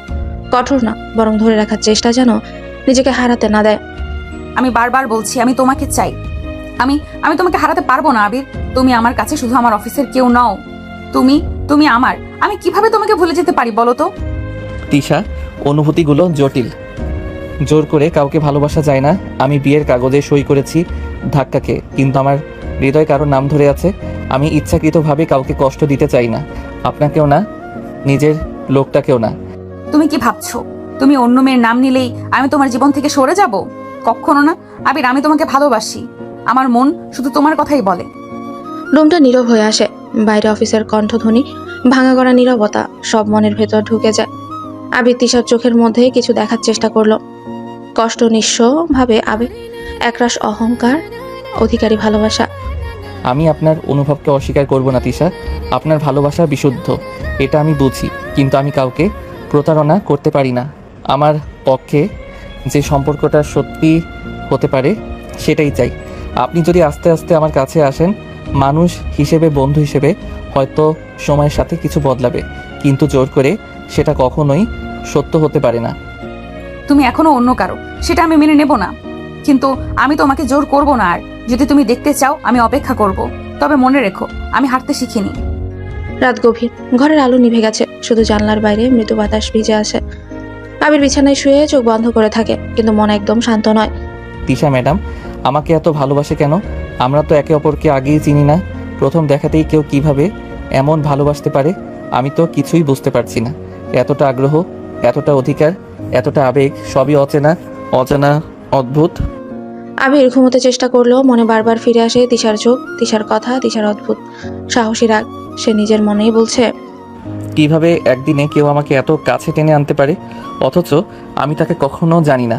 কঠোর না, বরং ধরে রাখার চেষ্টা, যেন নিজেকে হারাতে না দেয়। আমি বারবার বলছি আমি তোমাকে চাই। আমি তোমাকে হারাতে পারবো না আবির। তুমি আমার কাছে শুধু আমার অফিসের কেউ নও। তুমি আমার। আমি কিভাবে তোমাকে ভুলে যেতে পারি বলো তো? তিশা, অনুভূতিগুলো জটিল। জোর করে কাউকে ভালোবাসা যায় না। আমি বিয়ের কাগজে সই করেছি ধাক্কাকে, কিন্তু আমার হৃদয় কারো নাম ধরে আছে। আমি ইচ্ছাকৃতভাবে কাউকে কষ্ট দিতে চাই না, আপনাকেও না, নিজের লোকটাকেও না। তুমি কি ভাবছো তুমি অন্য মেয়ের নাম নিলেই আমি তোমার জীবন থেকে সরে যাব? কখনো না আবির, আমি তোমাকে ভালোবাসি। আমার মন শুধু তোমার কথাই বলে। রুমটা নীরব হয়ে আসে। বাইরে অফিসের কণ্ঠধ্বনি, ভাঙা গড়া নীরবতা সব মনের ভেতর ঢুকে যায়। আবির তিশার চোখের মধ্যে কিছু দেখার চেষ্টা করলো। কষ্ট, নিঃস্ব ভাবে আবেগ, একরাশ অহংকার, অধিকারী ভালোবাসা। আমি আপনার অনুভবকে অস্বীকার করব না তিশা। আপনার ভালোবাসা বিশুদ্ধ, এটা আমি বুঝি, কিন্তু আমি কাউকে প্রতারণা করতে পারি না। আমার পক্ষে যে সম্পর্কটা সত্যি হতে পারে সেটাই চাই। আপনি যদি আস্তে আস্তে আমার কাছে আসেন, মানুষ হিসেবে, বন্ধু হিসেবে, হয়তো সময়ের সাথে কিছু বদলাবে, কিন্তু জোর করে সেটা কখনোই সত্য হতে পারে না। তুমি এখনো অন্য কারো, সেটা আমি মেনে নেব না, কিন্তু আমি তোমাকে জোর করব না। আর যদি তুমি দেখতে চাও আমি অপেক্ষা করব, তবে মনে রেখো আমি হাঁটতে শিখিনি। রাত গভীর, ঘরের আলো নিভে গেছে, শুধু জানলার বাইরে মৃদু বাতাস ভিজে আছে। আবির বিছানায় শুয়ে চোখ বন্ধ করে থাকে, কিন্তু মন একদম শান্ত নয়। তিশা ম্যাডাম আমাকে এত ভালোবাসে কেন? আমরা তো একে অপরকে আগেই চিনি না। প্রথম দেখাতেই কেউ কিভাবে এমন ভালোবাসতে পারে আমি তো কিছুই বুঝতে পারছি না। এতটা আগ্রহ, এতটা অধিকার, এতটা আবেগ, সবই অজানা অদ্ভুত। আবির ঘুমোতে চেষ্টা করলেও মনে বারবার ফিরে আসে তিশার চোখ, তিশার কথা, তিশার অদ্ভুত সাহসী রাগ। সে নিজের মনেই বলছে, কিভাবে একদিনে কেউ আমাকে এত কাছে টেনে আনতে পারে, অথচ আমি তাকে কখনো জানি না।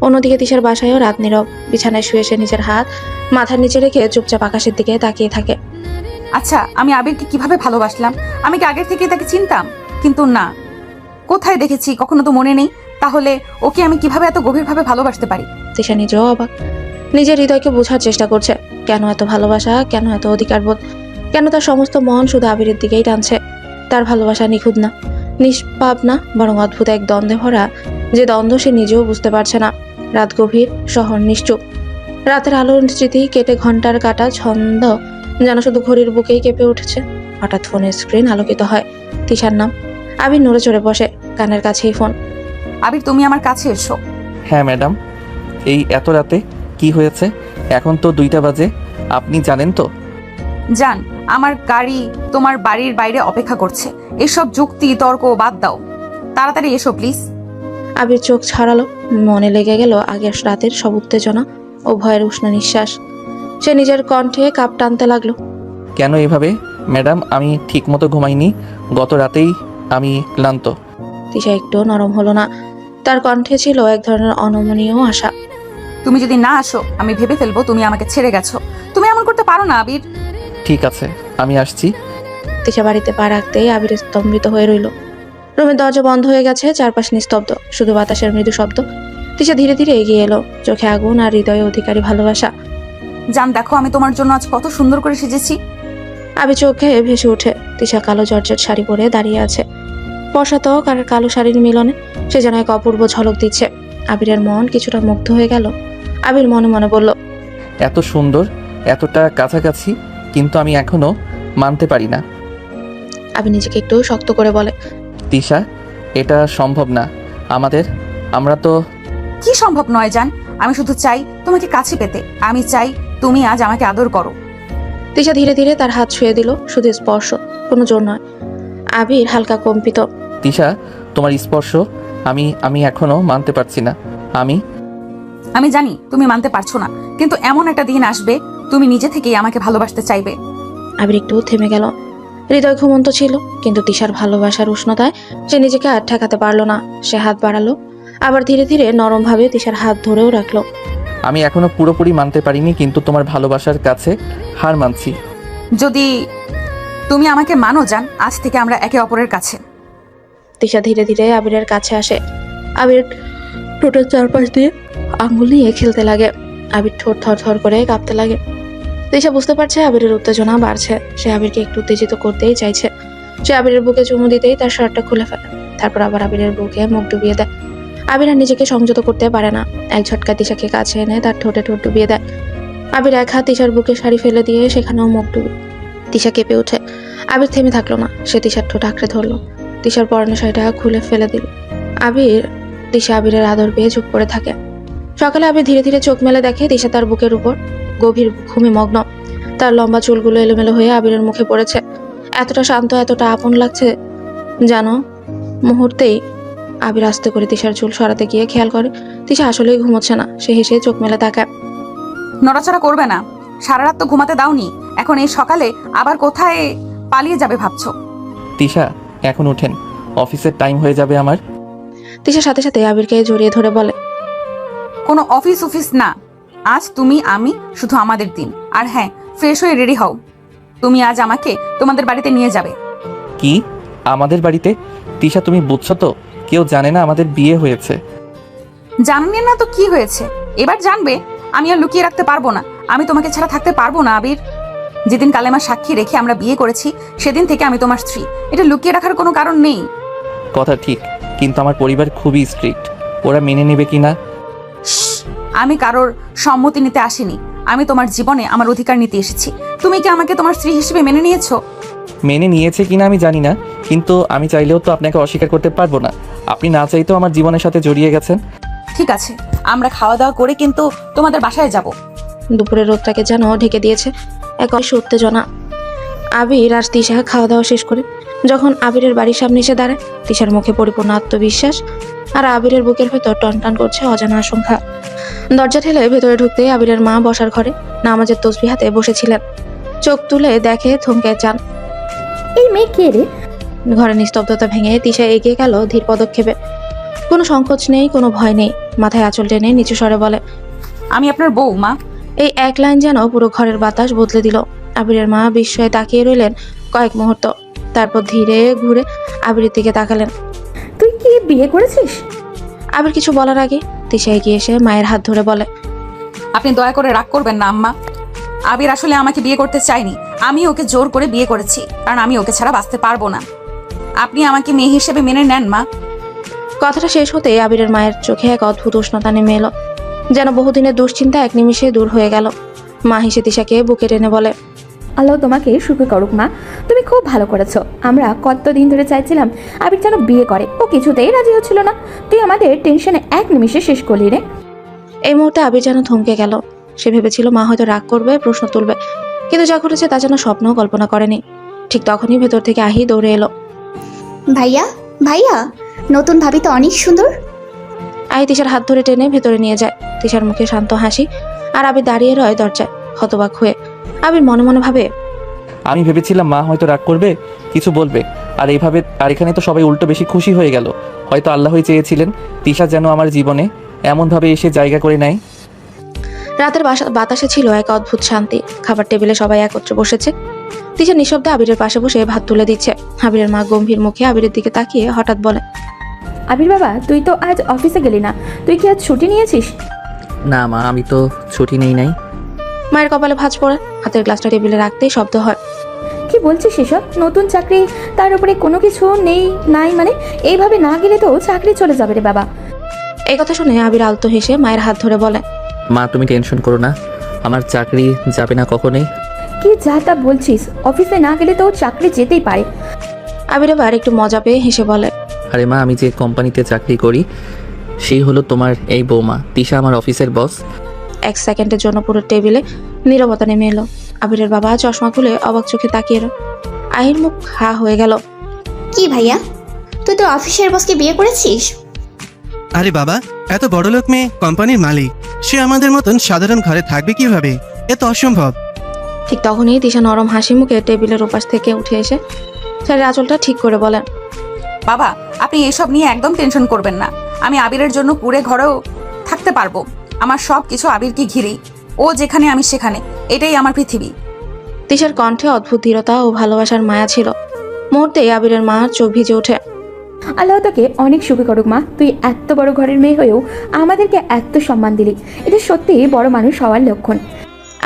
অন্যদিকে তিশার বাসায়ও রাত নীরব। বিছানায় শুয়ে সে নিজের হাত মাথার নিচে রেখে চুপচাপ আকাশের দিকে তাকিয়ে থাকে। আচ্ছা, আমি আবিরকে কিভাবে ভালোবাসলাম? আমি কি আগের থেকে তাকে চিনতাম? কিন্তু না, কোথায় দেখেছি কখনো তো মনে নেই। তাহলে ওকে আমি কিভাবে এত গভীরভাবে ভালোবাসতে পারি? তিশা নিজেও অবাক। নিজের হৃদয়কে বোঝার চেষ্টা করছে, কেন এত ভালোবাসা, কেন এত অধিকারবোধ, কেন তার সমস্ত মন শুধু আবিরের দিকেই টানছে। তার ভালোবাসা নিখুঁত না, নিষ্পাপ না, বরং অদ্ভুত এক দ্বন্দ্বে ভরা, যে দ্বন্দ্ব সে নিজেও বুঝতে পারছে না। রাত গভীর, শহর নিশ্চুপ। রাতের আলোর স্মৃতি কেটে ঘন্টার কাটা ছন্দ যেন শুধু ঘড়ির বুকেই কেঁপে উঠেছে। হঠাৎ ফোনের স্ক্রিন আলোকিত হয়। তিশার নাম। আবির নড়ে চড়ে বসে, কানের কাছেই ফোন। আবির, তুমি আমার কাছে এসো। হ্যাঁ ম্যাডাম, এই এত রাতে কি হয়েছে? এখন তো 2টা বাজে, আপনি জানেন তো? জান, আমার গাড়ি তোমার বাড়ির বাইরে অপেক্ষা করছে। এসব যুক্তি তর্ক বাদ দাও, তাড়াতাড়ি এসো প্লিজ। আবির চোখ ছাড়ালো। মনে লেগে গেল আগের রাতের সব উত্তেজনা ও ভয়ের উষ্ণ নিঃশ্বাস। সে নিজের কণ্ঠে কাপ টানতে লাগলো। কেন এভাবে ম্যাডাম? আমি ঠিকমতো ঘুমাইনি, গত রাতেই আমি ক্লান্ত। তিশা একটু নরম হলো না। তার কণ্ঠে ছিল এক ধরনের অনমনীয় আশা। তুমি যদি না আসো আমি ভেবে ফেলবো তুমি আমাকে ছেড়ে গেছো। তুমি এমন করতে পারো না আবির। ঠিক আছে, আমি আসছি। তিশা বাড়িতে পা রাখতেই আবির স্তম্ভিত হয়ে রইল। রুমের দরজা বন্ধ হয়ে গেছে, চারপাশ নিস্তব্ধ, শুধু বাতাসের মৃদু শব্দ। তিশা ধীরে ধীরে এগিয়ে এলো, চোখে আগুন আর হৃদয়ে অধিকারী ভালোবাসা। জান, দেখো আমি তোমার জন্য আজ কত সুন্দর করে সেজেছি। আবির চোখে ভেসে ওঠে। তিশা কালো জর্জেট শাড়ি পরে দাঁড়িয়ে আছে, পশাতক আর কালো শাড়ির মিলনে সে যেন এক অপূর্ব ঝলক দিচ্ছে। আবিরের মন কিছুটা মুগ্ধ হয়ে গেল। আবির মনে মনে বলল, এত সুন্দর, এতটা কাছাকাছি, কিন্তু আমি এখনো মানতে পারি না। আবির নিজেকে একটু শক্ত করে বলে, তিশা, এটা সম্ভব না আমরা তো। কি সম্ভব নয় জান? আমি শুধু চাই তোমাকে কাছে পেতে। আমি চাই তুমি আজ আমাকে আদর করো। তিশা ধীরে ধীরে তার হাত ছুঁয়ে দিল, শুধু স্পর্শ, কোনো জোর নয়। আবির হালকা কম্পিত। তিশা, তোমার স্পর্শ আমি এখনো মানতে পারছি না। আমি জানি তুমি মানতে পারছো না, কিন্তু এমন একটা দিন আসবে তুমি নিজে থেকেই আমাকে ভালোবাসতে চাইবে। আবির একটু থেমে গেল। হৃদয় ঘুমন্ত ছিল, কিন্তু তিশার ভালোবাসার উষ্ণতায় সে নিজেকে আর ঠেকাতে পারলো না। সে হাত বাড়ালো, আবার ধীরে ধীরে নরম ভাবে তিশার হাত ধরেও রাখলো। আমি এখনো পুরোপুরি মানতে পারিনি, কিন্তু তোমার ভালোবাসার কাছে হার মানছি। যদি তুমি আমাকে মানো জান, আজ থেকে আমরা একে অপরের কাছে। তিশা ধীরে ধীরে আবিরের কাছে আসে। আবির ঠোঁটের চারপাশ দিয়ে আঙুল নিয়ে খেলতে লাগে। আবির ঠোঁট থর থর করে কাঁপতে লাগে। তিশা বুঝতে পারছে আবিরের উত্তেজনা বাড়ছে। সে আবিরকে একটু উত্তেজিত করতেই চাইছে। সে আবিরের বুকে চুমু দিতেই তার শার্টটা খুলে ফেলে, তারপর আবার আবিরের বুকে মুখ ডুবিয়ে দেয়। আবির আর নিজেকে সংযত করতে পারে না। এক ঝটকা তিশাকে কাছে এনে তার ঠোঁটে ঠোঁট ডুবিয়ে দেয়। আবির এক হাত তিশার বুকে শাড়ি ফেলে দিয়ে সেখানেও মুখ ডুবে। তিশা কেঁপে ওঠে। আবির থেমে থাকলো না, সে তিশার ঠোঁট আঁকড়ে ধরলো, তিশার পরনের শাড়িটা খুলে ফেলে দিল। তিশা আবিরের আদর পেয়ে চুপ করে থাকে। সকালে আবির ধীরে ধীরে চোখ মেলে দেখে তিশা তার বুকের উপর গভীর ঘুমে মগ্ন। তার লম্বা চুলগুলো এলোমেলো হয়ে আবিরের মুখে পড়েছে। এতটা শান্ত, এতটা আপন লাগছে জানো। মুহূর্তেই আবির আস্তে করে তিশার চুল সরাতে গিয়ে খেয়াল করে তিশা আসলেই ঘুমোচ্ছে না। সে হেসে চোখ মেলে তাকায়। নড়াচড়া করবে না, সারা রাত তো ঘুমাতে দাওনি, এখন এই সকালে আবার কোথায় পালিয়ে যাবে ভাবছো? তিশা, এখন উঠেন, অফিসের টাইম হয়ে যাবে আমার। তিশার সাথে সাথে আবিরকে জড়িয়ে ধরে বলে, কোনো অফিস না, আজ তুমি আমি শুধু আমাদের দিন। আর হ্যাঁ, ফ্রেশ হয়ে রেডি হও, তুমি আজ আমাকে তোমাদের বাড়িতে নিয়ে যাবে। কি? আমাদের বাড়িতে? তিশা, তুমি বুঝছো তো, কেউ জানে না আমাদের বিয়ে হয়েছে। জাননি না তো কি হয়েছে, এবার জানবে। আমি আর লুকিয়ে রাখতে পারবো না, আমি তোমাকে ছাড়া থাকতে পারবো না আবির। যেদিন কালেমা সাক্ষী রেখে আমরা বিয়ে করেছি সেদিন থেকে আমি তোমার স্ত্রী, এটা লুকিয়ে রাখার কোনো কারণ নেই। কথা ঠিক, কিন্তু আমার পরিবার খুবই স্ট্রিক্ট, ওরা মেনে নেবে কিনা। আমি কারোর সম্মতি নিতে আসিনি, আমি তোমার জীবনে আমার অধিকার নিতে এসেছি। তুমি কি আমাকে তোমার স্ত্রী হিসেবে মেনে নিয়েছো? মেনে নিয়েছে কিনা আমি জানি না, কিন্তু আমি চাইলেও তো আপনাকে অস্বীকার করতে পারবো না। আপনি না চাইতেও আমার জীবনের সাথে জড়িয়ে গেছেন। ঠিক আছে, আমরা খাওয়া দাওয়া করে কিন্তু তোমাদের বাসায় যাব। দুপুরের রোদটাকে যেন ঢেকে দিয়েছে এক অসীম উত্তেজনা। আবির আর তিশা খাওয়া দাওয়া শেষ করে যখন আবিরের বাড়ির সামনে এসে দাঁড়ায়, তিশার মুখে পরিপূর্ণ আত্মবিশ্বাস আর আবিরের বুকের ভেতর টনটন করছে অজানা আশঙ্কা। দরজা ঠেলে ভেতরে ঢুকতে আবিরের মা বসার ঘরে নামাজের তসবিহ হাতে বসেছিলেন। চোখ তুলে দেখে থমকে যান। এই মেয়ে কে রে? ঘরে নিস্তব্ধতা ভেঙে তিশা এগিয়ে গেল ধীর পদক্ষেপে। কোনো সংকোচ নেই, কোনো ভয় নেই। মাথায় আঁচল টেনে নিচু স্বরে বলে, আমি আপনার বউ, মা। এই এক লাইন যেন পুরো ঘরের বাতাস বদলে দিল। আবিরের মা বিস্ময়ে তাকিয়ে রইলেন কয়েক মুহূর্ত, তারপর ধীরে ঘুরে আবিরের দিকে তাকালেন। তুই কি বিয়ে করেছিস? আবির কিছু বলার আগে তিশা এগিয়ে এসে মায়ের হাত ধরে বলে, আপনি দয়া করে রাগ করবেন না আম্মা। আবির আসলে আমাকে বিয়ে করতে চাইনি, আমি ওকে জোর করে বিয়ে করেছি, কারণ আমি ওকে ছাড়া বাঁচতে পারবো না। আপনি আমাকে মেয়ে হিসেবে মেনে নেন মা। কথাটা শেষ হতে আবিরের মায়ের চোখে এক অদ্ভুত উষ্ণতা নেমে এলো, যেন বহুদিনের দুশ্চিন্তা এক নিমিষে দূর হয়ে গেল। মা হেসে তিশাকে বুকে টেনে বলে, আল্লাহ তোমাকে সুখী করুক মা, তুমি খুব ভালো করেছো। আমরা কতদিন ধরে চাইছিলাম আবির যেন বিয়ে করে, ও কিছুতেই রাজি হচ্ছিল না। তুই আমাদের টেনশনে এক নিমিষে শেষ করলি রে। এই মুহূর্তে আবির যেন থমকে গেল। সে ভেবেছিল মা হয়তো রাগ করবে, প্রশ্ন তুলবে, কিন্তু যা ঘটেছে তা যেন স্বপ্নও কল্পনা করেনি। ঠিক তখনই ভেতর থেকে আহি দৌড়ে এলো। ভাইয়া, ভাইয়া, নতুন ভাবি তো অনেক সুন্দর। আহি তিশার হাত ধরে টেনে ভেতরে নিয়ে যায়। তিশার মুখে শান্ত হাসি, আর আবির দাঁড়িয়ে রয় দরজায় হতবাক হয়ে। আবির মনে মনে ভাবে, আমি ভেবেছিলাম মা হয়তো রাগ করবে, কিছু বলবে, আর এইভাবে আর এখানে তো সবাই উল্টো বেশি খুশি হয়ে গেল। হয়তো আল্লাহই চেয়েছিলেন তিশা যেন আমার জীবনে এমনভাবে এসে জায়গা করে নেয়। রাতের বাতাসে ছিল এক অদ্ভুত শান্তি। খাবার টেবিলে সবাই একত্রে বসেছে। তিশা নিঃশব্দে আবিরের পাশে বসে ভাত তুলে দিচ্ছে। আবিরের মা গম্ভীর মুখে আবিরের দিকে তাকিয়ে হঠাৎ বলে, আবির বাবা, তুই তো আজ অফিসে গেলি না, তুই কি আজ ছুটি নিয়েছিস? না মা, আমি তো ছুটি নেই নাই। মায়ের কপালে ভাঁজ পড়ে। হাতের গ্লাসটা টেবিলে রাখতেই শব্দ হয়। কি বলছিস এসব? নতুন চাকরি, তার উপরে কোনো কিছু নেই নাই, মানে এইভাবে না গেলে তো চাকরি চলে যাবে রে বাবা। এই কথা শুনে আবির আলতো হেসে মায়ের হাত ধরে বলে, মা তুমি টেনশন করো না, আমার চাকরি যাবে না কখনোই। কি যা তা বলছিস? অফিসে না গেলে তো চাকরি যেতেই পারে। আবির এবার একটু মজা পেয়ে হেসে বলে, আরে মা, আমি যে কোম্পানিতে চাকরি করি সেই হলো তোমার এই বৌমা। তিশা আমার অফিসের বস। এক সেকেন্ডের জন্য পুরো টেবিলে নীরবতা নেমে এলো। আবিরের বাবা চশমা খুলে অবাক চোখে তাকিয়ে এলো। আহির মুখ হা হয়ে গেল। কি ভাইয়া, তুই তো অফিসের বসকে বিয়ে করেছিস? আরে বাবা, এত বড় লোক মেয়ে, কোম্পানির মালিক, সে আমাদের মতন সাধারণ ঘরে থাকবে কিভাবে? এ তো অসম্ভব। ঠিক তখনই তিশা নরম হাসি মুখে টেবিলের ওপাশ থেকে উঠে এসে শাড়ির আঁচলটা ঠিক করে বলেন, বাবা, আপনি এসব নিয়ে একদম টেনশন করবেন না। আমি আবিরের জন্য কুড়ে ঘরেও থাকতে পারবো। আমার সব কিছু আবিরকে ঘিরেই। ও যেখানে আমি সেখানে, এটাই আমার পৃথিবী। তিশার কণ্ঠে অদ্ভুত দৃঢ়তা ও ভালোবাসার মায়া ছিল। মুহূর্তেই আবিরের মা চোখ ভিজে ওঠে। আল্লাহ তোকে অনেক সুখী করুক মা, তুই এত বড় ঘরের মেয়ে হয়েও আমাদেরকে এত সম্মান দিলি, এটা সত্যি বড় মানুষ হওয়ার লক্ষণ।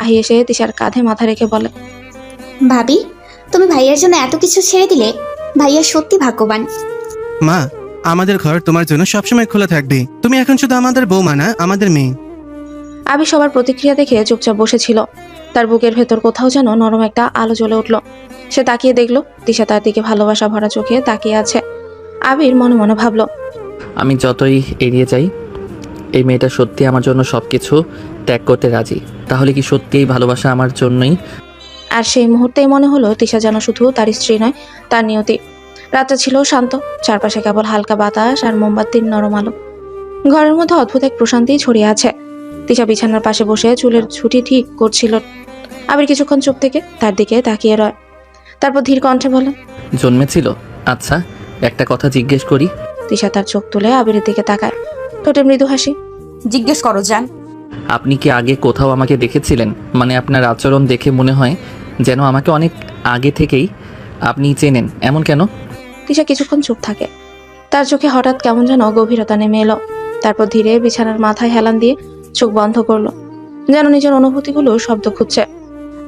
আহি এসে তিশার কাঁধে মাথা রেখে বলে, ভাবি, তুমি ভাইয়ার জন্য এত কিছু ছেড়ে দিলে, ভাইয়া সত্যি ভাগ্যবান। মা, আমাদের ঘর তোমার জন্য সবসময় খোলা থাকবে। তুমি এখন শুধু আমাদের বৌমা না, আমাদের মেয়ে। আবির সবার প্রতিক্রিয়া দেখে চুপচাপ বসেছিল। তার বুকের ভেতর কোথাও যেন নরম একটা আলো জ্বলে উঠল। সে তাকিয়ে দেখলো তিশা তার দিকে ভালোবাসা ভরা চোখে তাকিয়ে আছে। আবির মনে মনে ভাবলো, আমি যতই এড়িয়ে যাই, এই মেয়েটা সত্যি আমার জন্য সব কিছু ত্যাগ করতে রাজি। তাহলে কি সত্যি এই ভালোবাসা আমার জন্যই? আর সেই মুহূর্তেই মনে হলো তিশা যেন শুধু তার স্ত্রী নয়, তার নিয়তি। রাতটা ছিল শান্ত, চারপাশে কেবল হালকা বাতাস আর মোমবাতির নরম আলো। ঘরের মধ্যে অদ্ভুত এক প্রশান্তি ছড়িয়ে আছে। তিশা বিছানার পাশে বসে চুলের ছুটি ঠিক করছিল। আবির কিছুক্ষণ চুপ থেকে তার দিকে তাকিয়ে রয়, তারপর ধীর কণ্ঠে বলে, জন্মেছিল? আচ্ছা, একটা কথা জিজ্ঞেস করি। তিশা তার চোখ তুলে আবিরের দিকে তাকায়, ঠোঁটে মৃদু হাসি। জিজ্ঞেস করো জান। আপনি কি আগে কোথাও আমাকে দেখেছিলেন? মানে আপনার আচরণ দেখে মনে হয় যেন আমাকে অনেক আগে থেকেই আপনি চেনেন, এমন কেন? তিশা কিছুক্ষণ চুপ থাকে। তার চোখে হঠাৎ কেমন যেন গভীরতা নেমে এলো। তারপর ধীরে বিছানার মাথায় হেলান দিয়ে চোখ বন্ধ করলো, যেন নিজের অনুভূতিগুলো শব্দ খুঁজছে।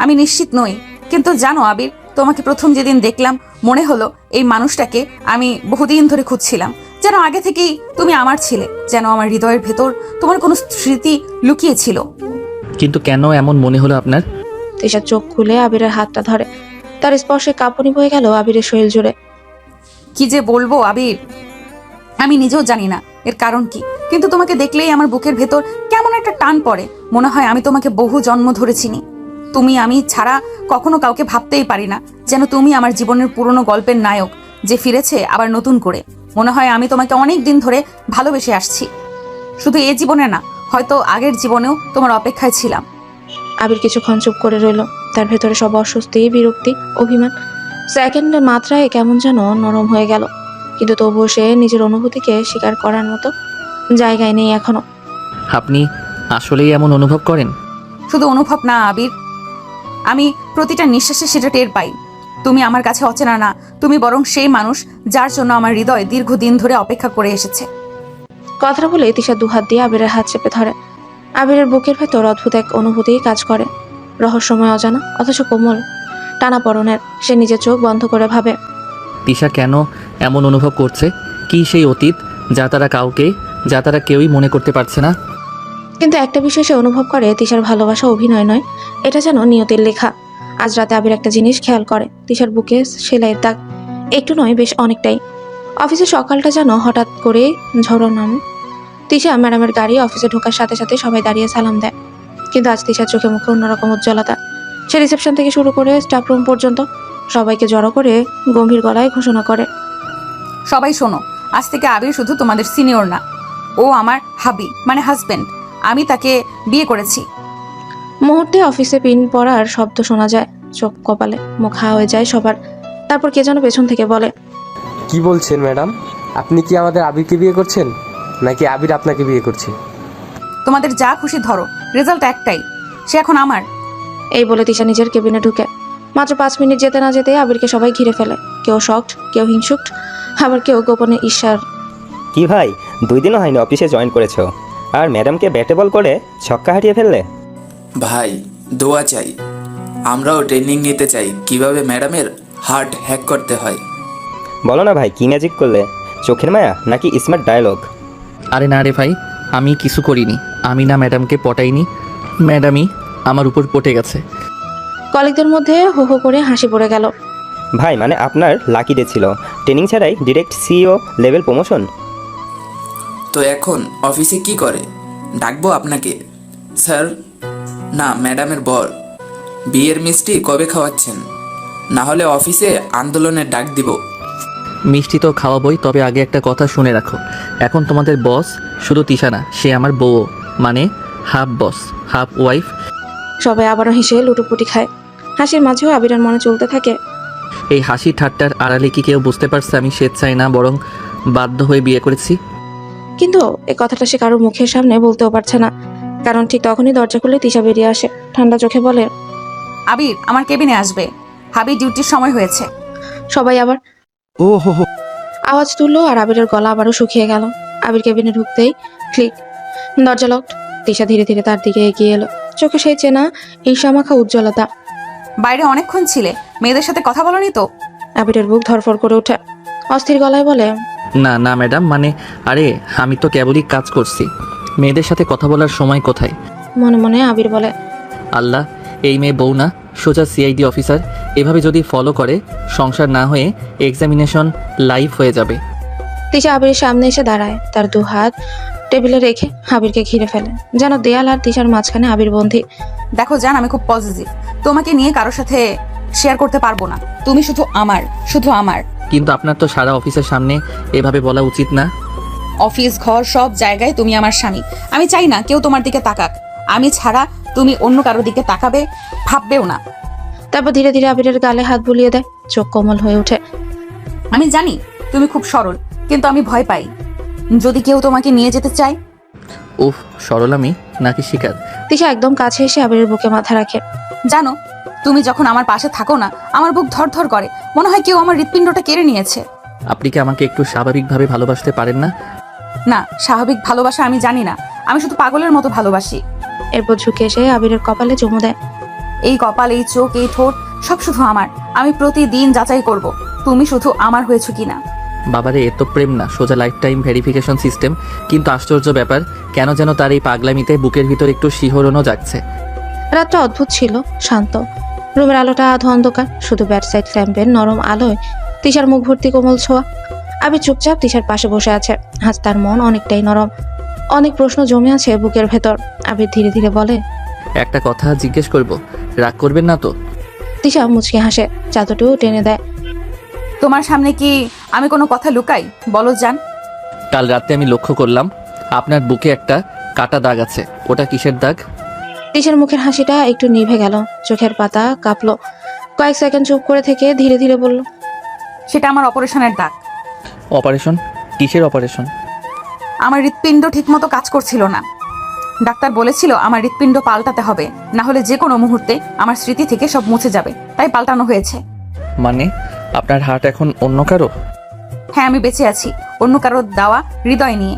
আমি নিশ্চিত নই, কিন্তু জানো আবির, তোমাকে প্রথম যেদিন দেখলাম মনে হলো এই মানুষটাকে আমি বহুদিন ধরে খুঁজছিলাম। যেন আগে থেকেই তুমি আমার ছিলে, যেন আমার হৃদয়ের ভেতর তোমার কোনো স্মৃতি লুকিয়ে ছিল। কিন্তু কেন এমন মনে হলো আপনার? তিশা চোখ খুলে আবিরের হাতটা ধরে, তার স্পর্শে কাঁপুনি বয়ে গেল আবিরের শরীর জুড়ে। কি যে বলবো আবির, আমি নিজেও জানি না এর কারণ কি, কিন্তু তোমাকে দেখলেই আমার বুকের ভেতর কেমন একটা টান পড়ে। মনে হয় আমি তোমাকে বহু জন্ম ধরে চিনি। তুমি আমি ছাড়া কখনো কাউকে ভাবতেই পারি না, যেন তুমি আমার জীবনের পুরনো গল্পের নায়ক যে ফিরেছে আবার নতুন করে। মনে হয় আমি তোমাকে অনেক দিন ধরে ভালোবেসে আসছি, শুধু এ জীবনে না, হয়তো আগের জীবনেও তোমার অপেক্ষায় ছিলাম। আবির কিছুক্ষণ চুপ করে রইল। তার ভেতরে সব অস্বস্তি, বিরক্তি, অভিমান সেকেন্ডের মাত্রায় কেমন যেন নরম হয়ে গেল, কিন্তু তবুও সে নিজের অনুভূতিকে স্বীকার করার মতো জায়গায় নেই এখনো। আপনি আসলেই এমন অনুভব করেন? শুধু অনুভব না আবির, আমি প্রতিটা নিঃশ্বাসে সেটা টের পাই। তুমি আমার কাছে অচেনা না, তুমি বরং সেই মানুষ যার জন্য আমার হৃদয় দীর্ঘদিন ধরে অপেক্ষা করে এসেছে। কথাটা বলে তিশা দুহাত দিয়ে আবিরের হাত চেপে ধরে। আবিরের বুকের ভেতর অদ্ভুত এক অনুভূতি কাজ করে, রহস্যময়, অজানা, অথচ কোমল, টানাপড়নের। সে নিজের চোখ বন্ধ করে ভাবে, তিশা কেন এমন অনুভব করছে? কি সেই অতীত যা তারা কেউই মনে করতে পারছে না? কিন্তু একটা বিষয় সে অনুভব করে, তিশার ভালোবাসা অভিনয় নয়, এটা যেন নিয়তির লেখা। আজ রাতে আবির একটা জিনিস খেয়াল করে, তিশার বুকে সেলাইয়ের দাগ, একটু নয় বেশ অনেকটাই। অফিসে সকালটা যেন হঠাৎ করে ঝড়ো নামে। তিশা ম্যাডামের গাড়ি অফিসে ঢোকার সাথে সাথে সবাই দাঁড়িয়ে সালাম দেয়, কিন্তু আজ তিশার চোখে মুখে অন্যরকম উজ্জ্বলতা। সে রিসেপশন থেকে শুরু করে স্টাফ রুম পর্যন্ত সবাইকে জড়ো করে গম্ভীর গলায় ঘোষণা করে, সবাই শোনো, আজ থেকে আবির শুধু তোমাদের সিনিয়র না, ও আমার হাবি, মানে হাজবেন্ড। আমি তাকে বিয়ে করেছি। মুহূর্তে অফিসে পিন পড়ার শব্দ শোনা যায়, চোখ কপালে, মুখ হা হয়ে যায় সবার। তারপর কে যেন পেছন থেকে বলে, কি বলছেন ম্যাডাম? আপনি কি আমাদের আবিরকে বিয়ে করছেন, নাকি আবির আপনাকে বিয়ে করছে? তোমাদের যা খুশি ধরো, রেজাল্ট একটাই, সে এখন আমার। এই বলে তিশা নিজের কেবিনে ঢুকে। মাত্র 5 মিনিট যেতে না যেতে আবিরকে সবাই ঘিরে ফেলে, কেউ শকড, কেউ হিংসুক, আবার কেউ গোপনে ঈর্ষার। কি ভাই, 2 দিনও হয়নি অফিসে জয়েন করেছো, আর ম্যাডামকে ব্যাটে বল করে ছক্কা হাঁটিয়ে ফেললে? ভাই দোয়া চাই, আমরাও ট্রেনিং নিতে চাই কিভাবে ম্যাডামের হার্ট হ্যাক করতে হয়। বলো না ভাই, কি ম্যাজিক করলে? চোখের মায়া নাকি স্মার্ট ডায়লগ? আরে না রে ভাই, আমি কিছু করিনি। আমি না ম্যাডামকে পটাইনি, ম্যাডামই আমার উপর পটে গেছে। কলিগদের মধ্যে হো হো করে হাসি পড়ে গেল। ভাই মানে আপনার লাকি ডে ছিল, ট্রেনিং ছাড়াই ডিরেক্ট সিইও লেভেল প্রমোশন। তো এখন অফিসে কি করে? ডাকবো আপনাকে স্যার? না, ম্যাডামের বর। বিয়ের মিষ্টি কবে খাওয়াচ্ছেন? না হলে অফিসে আন্দোলনের ডাক দিব। মিষ্টি তো খাওয়াবই, তবে আগে একটা কথা শুনে রাখো, এখন তোমাদের বস শুধু তিশা না, সে আমার বউ, মানে হাফ বস হাফ ওয়াইফ। সবাই আবারও হেসে লুটোপুটি খায়। হাসির মাঝেও আবিরের মনে চলতে থাকে, এই হাসি ঠাট্টার আড়ালে কি কেউ বুঝতে পারছে আমি স্বেচ্ছায় না বরং বাধ্য হয়ে বিয়ে করেছি? কিন্তু এ কথাটা সে কারোর মুখের সামনে বলতেও পারছে না, কারণ ঠিক তখনই দরজা খুলে তিশা বেরিয়ে আসে, ঠান্ডা চোখে বলে, আবির আমার কেবিনে আসবে, হাবি ডিউটির সময় হয়েছে। সবাই আবার ও হো হো। আওয়াজ তুললো, আর আবিরের গলা আবারও শুকিয়ে গেল। আবির কেবিনে ঢুকতেই ক্লিক, দরজা লকড। তিশা ধীরে ধীরে তার দিকে এগিয়ে এলো, চোখে সেই চেনা ঈর্ষামাখা উজ্জ্বলতা। বাইরে অনেকক্ষণ ছিলে, মেয়েদের সাথে কথা বলনি তো? আবিরের বুক ধরফর করে ওঠে, অস্থির গলায় বলে, না না ম্যাডাম, মানে আরে আমি তো কেবলই কাজ করছি, মেয়েদের সাথে কথা বলার সময় কোথায়? মনে মনে আবির বলে, আল্লাহ, এই মেয়ে বউ না সোজা সিআইডি অফিসার। এভাবে যদি ফলো করে সংসার না হয়ে এক্সামিনেশন লাইভ হয়ে যাবে। তিশা আবিরের সামনে এসে দাঁড়ায়, তার 2 হাত টেবিলে রেখে আবিরকে ঘিরে ফেলে, যেন দেয়াল আর তিশার মাঝখানে আবির বন্ধী। দেখো জান, আমি খুব পজিটিভ, তোমাকে নিয়ে কারোর সাথে শেয়ার করতে পারবো না। তুমি শুধু আমার, শুধু আমার। কিন্তু আপনার তো সারা অফিসের সামনে এভাবে বলা উচিত না। অফিস, ঘর, সব জায়গায় তুমি আমার স্বামী। আমি চাই না কেউ তোমার দিকে তাকাক, আমি ছাড়া তুমি অন্য কারোর দিকে তাকাবে ভাববেও না। তারপর ধীরে ধীরে আবিরের গালে হাত বুলিয়ে দেয়, চোখ কোমল হয়ে ওঠে। আমি জানি তুমি খুব সরল, কিন্তু আমি ভয় পাই যদি কেউ তোমাকে নিয়ে যেতে চায়। উফ, সরল আমি নাকি শিকার? তিশা একদম কাছে এসে আবিরের বুকে মাথা রাখে। জানো, তুমি যখন আমার পাশে থাকো না, আমার বুক ধরধর করে, মনে হয় কেউ আমার হৃৎপিণ্ডটা কেড়ে নিয়েছে। আপনি কি আমাকে একটু স্বাভাবিকভাবে ভালোবাসতে পারেন না? না, স্বাভাবিক ভালোবাসা আমি জানি না, আমি শুধু পাগলের মতো ভালোবাসি। এরপর ঝুঁকে এসে আবিরের কপালে চুমু দেয়। এই কপাল, এই চোখ, এই ঠোঁট সব শুধু আমার। আমি প্রতিদিন যাচাই করব তুমি শুধু আমার হয়েছো কিনা। বাবারে, এত প্রেম না, সোজা লাইফ টাইম ভেরিফিকেশন সিস্টেম। কিন্তু আশ্চর্য ব্যাপার, কেন যেন তার এই পাগলামিতে বুকের ভিতর একটু শিহরণও জাগছে। রাতটা অদ্ভুত ছিল, শান্ত, রুমের আলোটা আধো অন্ধকার, শুধু ব্যাট সাইড ল্যাম্পের নরম আলোয় তিশার মুখ ভর্তি কোমল ছোঁয়া। আবির চুপচাপ তিশার পাশে বসে আছে, আজ তার মন অনেকটাই নরম। অনেক প্রশ্ন জমে আছে বুকের ভেতর। আবির ধীরে ধীরে বলে, একটা কথা জিজ্ঞেস করব, রাগ করবেন না তো? তিশা মুচকি হাসে, চাদরটিও টেনে দেয়। তোমার সামনে কি আমি কোনো কথা লুকাই? বলো জান। কাল রাতে আমি লক্ষ্য করলাম আপনার বুকে একটা কাটা দাগ আছে, ওটা কিসের দাগ? তিশার মুখের হাসিটা একটু নিভে গেল, চোখের পাতা কাঁপলো। কয়েক সেকেন্ড চুপ করে থেকে ধীরে ধীরে বলল, সেটা আমার অপারেশনের দাগ। অপারেশন? কিসের অপারেশন? আমার হৃৎপিণ্ড ঠিকমতো কাজ করছিল না। ডাক্তার বলেছিল আমার হৃৎপিণ্ড পাল্টাতে হবে, না হলে যে কোনো মুহূর্তে আমার স্মৃতি থেকে সব মুছে যাবে, তাই পাল্টানো হয়েছে। মানে আপনার হার্ট এখন অন্য কারো? হ্যাঁ, আমি বেঁচে আছি অন্য কারোর দেওয়া হৃদয় নিয়ে।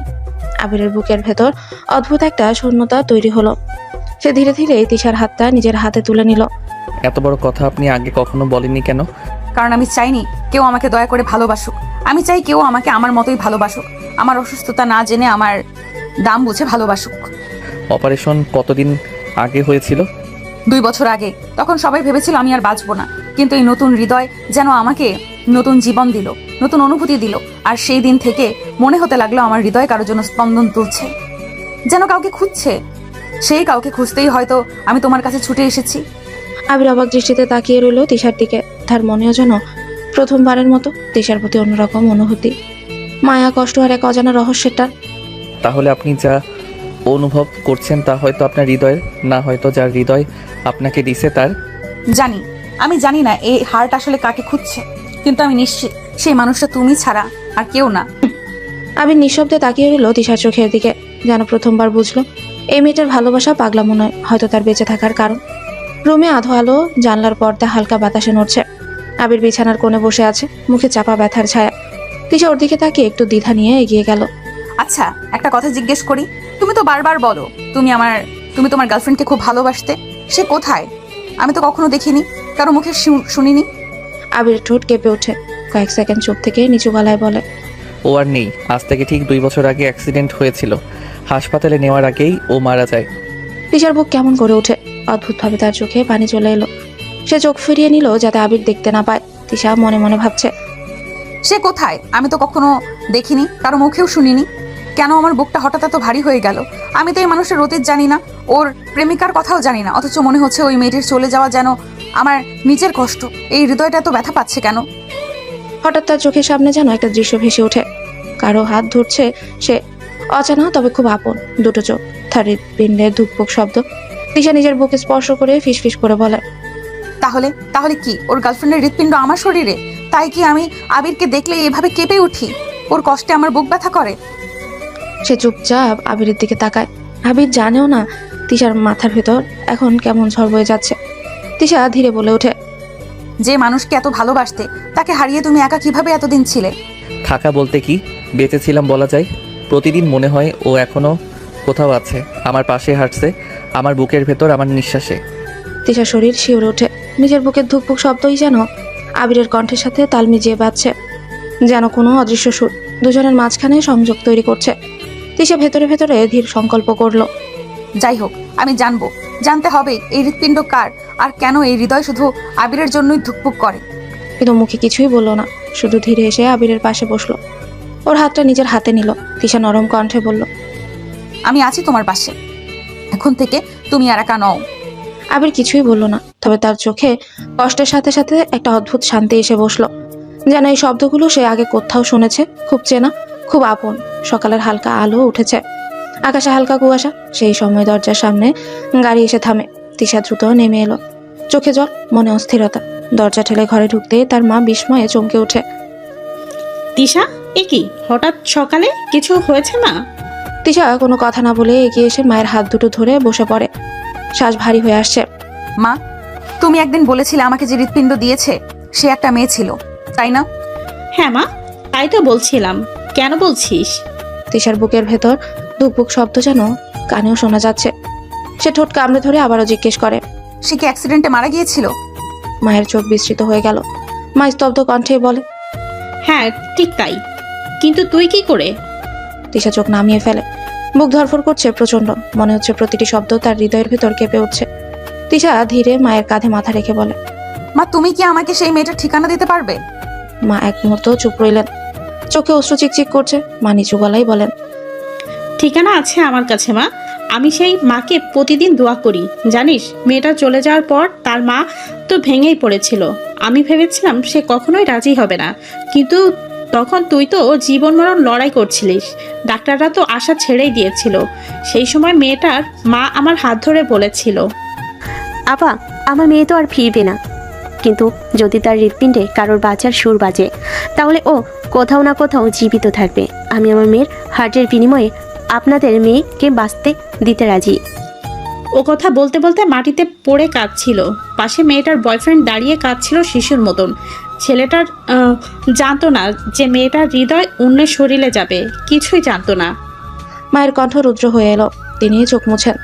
আবিরের বুকের ভেতর অদ্ভুত একটা শূন্যতা তৈরি হলো। সে ধীরে ধীরে তিশার হাতটা নিজের হাতে তুলে নিল। এত বড় কথা আপনি আগে কখনো বলেননি কেন? কারণ আমি চাইনি কেউ আমাকে দয়া করে ভালোবাসুক। আমি চাই কেউ আমাকে আমার মতোই ভালোবাসুক, আমার অসুস্থতা না জেনে আমার দাম বুঝে ভালোবাসুক। অপারেশন কতদিন আগে হয়েছিল? 2 বছর আগে। তখন সবাই ভেবেছিল আমি আর বাঁচবো না, কিন্তু এই নতুন হৃদয় যেন আমাকে নতুন জীবন দিল, নতুন অনুভূতি দিল। আর সেই দিন থেকে মনে হতে লাগলো আমার হৃদয় কারোর জন্য স্পন্দন তুলছে, যেন কাউকে খুঁজছে। সেই কাউকে খুঁজতেই হয়তো আমি তোমার কাছে ছুটে এসেছি। আবির অবাক দৃষ্টিতে তাকিয়ে রইল তিশার দিকে। তার মনেও যেন প্রথমবারের মতো তিশার প্রতি অন্যরকম অনুভূতি, মায়া, কষ্ট আর এক অজানা রহস্যের টান। তাহলে আপনি যা অনুভব করছেন তা হয়তো আপনার হৃদয়ের না, হয়তো যার হৃদয় আপনাকে দিছে তার। জানি, আমি জানি না এই হার্ট আসলে কাকে খুঁজছে, কিন্তু আমি নিশ্চিত সেই মানুষটা তুমি ছাড়া আর কেউ না। আবির নিঃশব্দে তাকিয়ে রইল তিশার চোখের দিকে, যেন প্রথমবার বুঝলো এই মেয়েটার ভালোবাসা পাগলামো নয়, হয়তো তার বেঁচে থাকার কারণ। রুমে আধো আলো, জানলার পর্দা হালকা বাতাসে নড়ছে। আবির বিছানার কোণে বসে আছে, মুখে চাপা ব্যথার ছায়া। তিশা ওর দিকে তাকিয়ে একটু দ্বিধা নিয়ে এগিয়ে গেল। আচ্ছা, একটা কথা জিজ্ঞেস করি। তুমি তো বারবার বলো তুমি তোমার গার্লফ্রেন্ডকে খুব ভালোবাসতে। সে কোথায়? আমি তো কখনো দেখিনি, কারো মুখে শুনিনি। আবির ঠোঁট কেঁপে ওঠে, কয়েক সেকেন্ড চুপ থেকে নিচু গলায় বলে, ও আর নেই। আজ থেকে ঠিক 2 বছর আগে অ্যাক্সিডেন্ট হয়েছিল, হাসপাতালে নেওয়ার আগেই ও মারা যায়। তিশার বুক কেমন করে ওঠে, অদ্ভুতভাবে তার চোখে পানি চলে এলো। সে চোখ ফিরিয়ে নিল যাতে আবির দেখতে না পায়। তিশা মনে মনে ভাবছে, সে কোথায়? আমি তো কখনো দেখিনি, কারো মুখেও শুনিনি। কেন আমার বুকটা হঠাৎ এত ভারী হয়ে গেল? আমি তো এই মানুষের অতীত জানি না, ওর প্রেমিকার কথাও জানি না, অথচ মনে হচ্ছে ওই মেয়েটির চলে যাওয়া যেন আমার নিজের কষ্ট। এই হৃদয়টা এত ব্যথা পাচ্ছে কেন? হঠাৎ তার চোখের সামনে যেন একটা দৃশ্য ভেসে ওঠে। কারো হাত ধরছে সে, অজানা তবে খুব আপন। দুটো চোখ, তার হৃৎপিণ্ডের ধুকপুক শব্দ। তিশা নিজের বুকে স্পর্শ করে ফিসফিস করে বলে, তাহলে কি ওর গার্লফ্রেন্ডের হৃৎপিণ্ড আমার শরীরে? তাই কি আমি আবিরকে দেখলে এভাবে কেঁপে উঠি? ওর কষ্টে আমার বুক ব্যথা করে? সে চুপচাপ আবিরের দিকে তাকায়। আবির জানেও না তিশার মাথার ভেতর এখন কেমন ঝড় বয়ে যাচ্ছে। তিশা ধীরে বলে ওঠে, যে মানুষকে এত ভালোবাসতে, তাকে হারিয়ে তুমি একা কিভাবে এতদিন ছিলে? থাকা বলতে কি, বেঁচেছিলাম বলা যায়। প্রতিদিন মনে হয় ও এখনো কোথাও আছে, আমার পাশে হাঁটছে, আমার বুকের ভেতর, আমার নিঃশ্বাসে। তিশার শরীর শিউরে ওঠে। নিজের বুকের ধুকপুক শব্দই যেন আবিরের কণ্ঠের সাথে তাল মিজিয়ে বাজছে, যেন কোনো অদৃশ্য সুর দুজনের মাঝখানে সংযোগ তৈরি করছে। তিশা ভেতরে ভেতরে ধীর সংকল্প করলো, যাই হোক, আমি জানতে হবে এই হৃৎপিণ্ড কার, আর কেন এই হৃদয় শুধু আবিরের জন্যই ধুকপুক করে। কিন্তু মুখে কিছুই বললো না, শুধু ধীরে এসে আবিরের পাশে বসলো। ওর হাতটা নিজের হাতে নিল। তিশা নরম কণ্ঠে বলল, আমি আছি তোমার পাশে, এখন থেকে তুমি আর একা নও। আবির কিছুই বলল না, তবে তার চোখে কষ্টের সাথে সাথে একটা অদ্ভুত শান্তি এসে বসলো, যেন এই শব্দগুলো সে আগে কোথাও শুনেছে, খুব চেনা, খুব আপন। সকালের হালকা আলো উঠেছে, আকাশে হালকা কুয়াশা। সেই সময় দরজার সামনে গাড়ি এসে থামে। তিশা দ্রুত নেমে এলো, চোখে জল, মনে অস্থিরতা। দরজা ঠেলে ঘরে ঢুকতেই তার মা বিস্ময়ে চমকে ওঠে। তিশা, এ কি হঠাৎ সকালে? কিছু হয়েছে মা? তিশা কোনো কথা না বলে এগিয়ে এসে মায়ের হাত দুটো ধরে বসে পড়ে। শ্বাস ভারী হয়ে আসছে। মা, তুমি একদিন বলেছিলে আমাকে যে হৃৎপিণ্ড দিয়েছে সে একটা মেয়ে ছিল, তাই না? হ্যাঁ মা, তাই তো বলছিলাম। কেন বলছিস? তিশার বুকের ভেতর ধুকপুক শব্দ যেন কানেও শোনা যাচ্ছে। সে ঠোঁট কামড়ে ধরে আবারও জিজ্ঞেস করে, সে কি অ্যাক্সিডেন্টে মারা গিয়েছিল? মায়ের চোখ বিস্মৃত হয়ে গেল। মা স্তব্ধ কণ্ঠে বলে, হ্যাঁ ঠিক তাই, কিন্তু তুই কি করে? তিশা চোখ নামিয়ে ফেলে। বুক ধরফর করছে প্রচন্ড, মনে হচ্ছে প্রতিটি শব্দ তার হৃদয়ের ভেতর কেঁপে উঠছে। তিশা ধীরে মায়ের কাঁধে মাথা রেখে বলে। মা, তুমি কি আমাকে সেই মেয়েটার ঠিকানা দিতে পারবে? মা এক মুহূর্ত চুপ রইলেন, চোখে অশ্রু চিকচিক করছে। মা নিচু গলায় বলেন, ঠিকানা আছে আমার কাছে মা। আমি সেই মাকে প্রতিদিন দোয়া করি। জানিস, মেয়েটা চলে যাওয়ার পর তার মা তো ভেঙেই পড়েছিল। আমি ভেবেছিলাম সে কখনোই রাজি হবে না, কিন্তু তখন তুই তো জীবন মরণ লড়াই করছিলিস। ডাক্তাররা তো আশা ছেড়েই দিয়েছিল। সেই সময় মেয়েটার মা আমার হাত ধরে বলেছিল, আপা, আমার মেয়ে তো আর ফিরবে না, কিন্তু যদি তার হৃৎপিণ্ডে কারোর বাঁচার সুর বাজে, তাহলে ও কোথাও না কোথাও জীবিত থাকবে। আমি আমার মেয়ের হার্টের বিনিময়ে আপনাদের মেয়েকে বাঁচতে দিতে রাজি। ও কথা বলতে বলতে মাটিতে পড়ে কাঁদছিল। পাশে মেয়েটার বয়ফ্রেন্ড দাঁড়িয়ে কাঁদছিল শিশুর মতন। ছেলেটার জানতো না যে মেয়েটার হৃদয় অন্যের শরীরে যাবে, কিছুই জানতো না। মায়ের কণ্ঠ রুদ্র হয়ে এলো। তিনি চোখ মুছেন।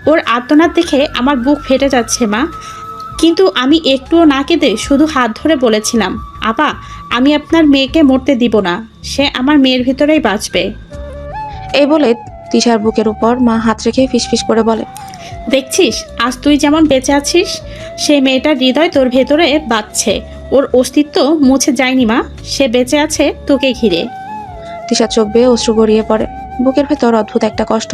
ওর আর্তনাদ দেখে আমার বুক ফেটে যাচ্ছে মা, কিন্তু আমি একটুও না কেঁদে শুধু হাত ধরে বলেছিলাম, আপা, আমি আপনার মেয়েকে মরতে দিব না, সে আমার মেয়ের ভিতরেই বাঁচবে। এই বলে তিশার বুকের উপর মা হাত রেখে ফিসফিস করে বলে, দেখছিস, আজ তুই যেমন বেঁচে আছিস, সেই মেয়েটার হৃদয় তোর ভেতরে বাঁচছে। ওর অস্তিত্ব মুছে যায়নি মা, সে বেঁচে আছে তোকে ঘিরে। তিশার চোখ বেয়ে অশ্রু গড়িয়ে পড়ে। বুকের ভেতর অদ্ভুত একটা কষ্ট,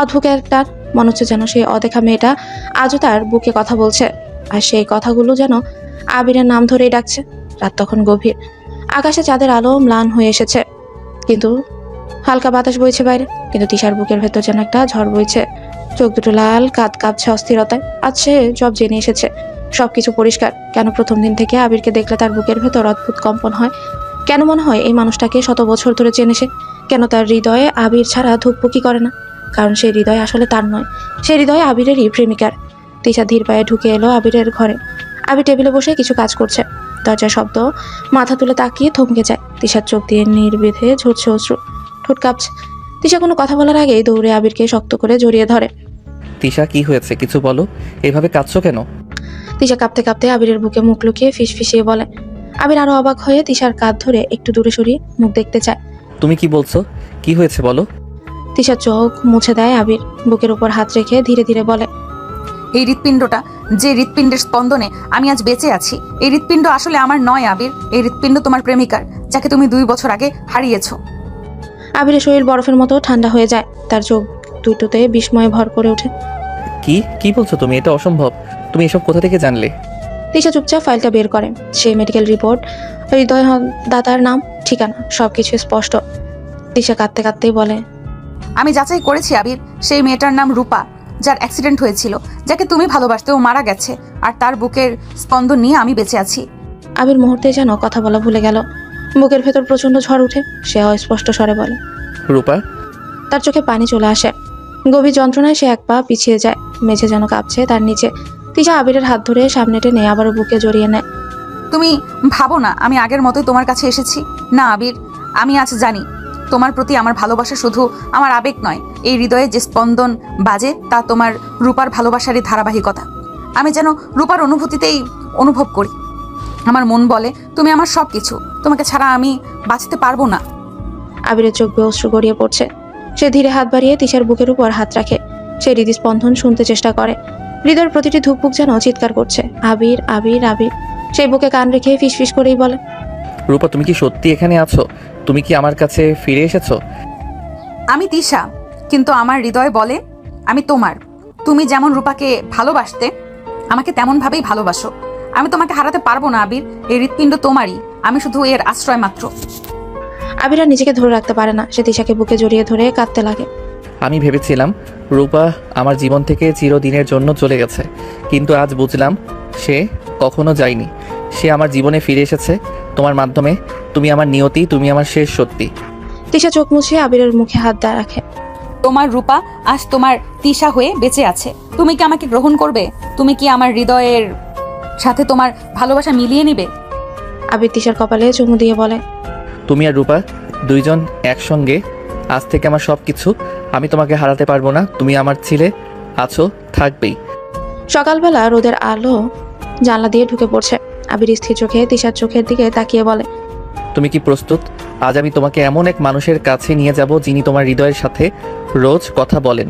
অদ্ভুত একটা মনে হচ্ছে যেন সেই অদেখা মেয়েটা আজও তার বুকে কথা বলছে, আর সেই কথাগুলো যেন আবিরের নাম ধরেই ডাকছে। রাত তখন গভীর, আকাশে চাঁদের আলো ম্লান হয়ে এসেছে, কিন্তু হালকা বাতাস বইছে বাইরে। কিন্তু তিশার বুকের ভেতর যেন একটা ঝড় বইছে। চোখ দুটো লাল, কাঁধ কাঁপছে অস্থিরতায়। আজ সে সব জেনে এসেছে, সবকিছু পরিষ্কার। কেন প্রথম দিন থেকে আবিরকে দেখলে তার বুকের ভেতর অদ্ভুত কম্পন হয়? কেন মনে হয় এই মানুষটাকে শত বছর ধরে চেনেছে? কেন তার হৃদয়ে আবির ছাড়া ধুকপুকি করে না? কারণ সেই হৃদয় আসলে তার নয়, সেই হৃদয় আবিরেরই প্রেমিকার। তিশা ধীর পায়ে ঢুকে এলো আবিরের ঘরে। আবির টেবিলে বসে কিছু কাজ করছে। দরজার শব্দ, মাথা তুলে তাকিয়ে থমকে যায়। তিশার চোখ দিয়ে নির্বিধে ঝরছে অশ্রু, ঠোঁট কাঁপছে। তিশা কোনো কথা বলার আগেই দৌড়ে আবিরকে শক্ত করে জড়িয়ে ধরে। তিশা, কি হয়েছে? কিছু বলো, এভাবে কাঁদছো কেন? তিশা কাঁপতে কাঁপতে আবিরের বুকে মুখ লুকিয়ে ফিসফিসিয়ে বলে। আবির আরো অবাক হয়ে তিশার কাঁধ ধরে একটু দূরে সরিয়ে মুখ দেখতে চায়। তুমি কি বলছো? কি হয়েছে বলো। তিশার চোখ মুছে দেয় আবির, বুকের উপর হাত রেখে ধীরে ধীরে বলে, এই হৃৎপিণ্ডটা, যে হৃৎপিণ্ডের স্পন্দনে আমি আজ বেঁচে আছি, এই হৃৎপিণ্ড আসলে আমার নয় আবির। এই হৃৎপিণ্ড তোমার প্রেমিকার, যাকে তুমি 2 বছর আগে হারিয়েছো। আবিরের শরীর বরফের মতো ঠান্ডা হয়ে যায়। তার চোখ দুটোতে বিস্ময়ে ভর করে ওঠে। কি কি বলছো তুমি? এটা অসম্ভব। তুমি এসব কোথা থেকে জানলে? তিশা চুপচাপ ফাইলটা বের করে। সেই মেডিকেল রিপোর্ট, হৃদয় দাতার নাম, ঠিকানা, সবকিছু স্পষ্ট। তিশা কাঁদতে কাঁদতেই বলে, আমি যাচাই করেছি আবির, সেই মেয়েটার নাম রূপা, যার অ্যাক্সিডেন্ট হয়েছিল, যাকে তুমি ভালোবাসতে, ও মারা গেছে, আর তার বুকের স্পন্দন নিয়ে আমি বেঁচে আছি। আবির মুহূর্তে যেন কথা বলা ভুলে গেল। বুকের ভেতর প্রচন্ড ঝড় উঠে। সে অস্পষ্ট স্বরে বলে, রূপা। তার চোখে পানি চলে আসে। গভীর যন্ত্রণায় সে এক পা পিছিয়ে যায়। মেঝে যেন কাঁপছে তার নিচে। তিশা আবিরের হাত ধরে সামনে টেনে আবারও বুকে জড়িয়ে নেয়। তুমি ভাবো না আমি আগের মতোই তোমার কাছে এসেছি? না আবির, আমি আজ জানি তোমার প্রতি আমার ভালোবাসা শুধু আমার আবেগ নয়, এই হৃদয়ে যে স্পন্দন বাজে তা তোমার রূপার ভালোবাসারই ধারাবাহিকতা। আমি যেন রূপার অনুভূতিতেই অনুভব করি। আমার মন বলে তুমি আমার সব কিছু, তোমাকে ছাড়া আমি বাঁচতে পারবো না। আবিরের চোখ বেয়ে অশ্রু গড়িয়ে পড়ছে। সে ধীরে হাত বাড়িয়ে তিশার বুকের উপর হাত রাখে। সে হৃদস্পন্দন শুনতে চেষ্টা করে। হৃদয়ের প্রতিটি ধুকপুক যেন চিৎকার করছে, আবির, আবির, আবির। সেই বুকে কান রেখে ফিসফিস করেই বলে, রূপা, তুমি কি সত্যি এখানে আছো? তুমি কি আমার কাছে ফিরে এসেছো? আমি তিশা, কিন্তু আমার হৃদয় বলে আমি তোমার। তুমি যেমন রূপাকে ভালোবাসতে, আমাকে তেমন ভাবেই ভালোবাসো। আমি তোমাকে হারাতে পারবো না আবির, এই হৃৎপিণ্ড তোমারই, আমি শুধু এর আশ্রয় মাত্র। আবির আর নিজেকে ধরে রাখতে পারে না। সে তিশাকে বুকে জড়িয়ে ধরে কাঁদতে লাগে। আমি ভেবেছিলাম রূপা আমার জীবন থেকে চিরদিনের জন্য চলে গেছে, কিন্তু আজ বুঝলাম সে কখনো যায়নি। সে আমার জীবনে ফিরে এসেছে তোমার মাধ্যমে। তুমি আমার নিয়তি, তুমি আমার শেষ সত্যি। তিশা চোখ মুছিয়ে আবিরের মুখে হাত দেয়া রাখে। তোমার রূপা আজ তোমার তিশা হয়ে বেঁচে আছে। তুমি কি আমাকে গ্রহণ করবে? তুমি কি আমার হৃদয়ের সাথে তোমার ভালোবাসা মিলিয়ে নিবে? আবির তিশার কপালে চুমু দিয়ে বলে, তুমি আর রূপা দুইজন একসঙ্গে আজ থেকে আমার সব কিছু। আমি তোমাকে হারাতে পারবো না। তুমি আমার ছিলে, আছো, থাকবেই। সকালবেলা রোদের আলো জানলা দিয়ে ঢুকে পড়ছে। আবির স্থির চোখে তিশার চোখের দিকে তাকিয়ে বলে, তুমি কি প্রস্তুত? আজ আমি তোমাকে এমন এক মানুষের কাছে নিয়ে যাব যিনি তোমার হৃদয়ের সাথে রোজ কথা বলেন।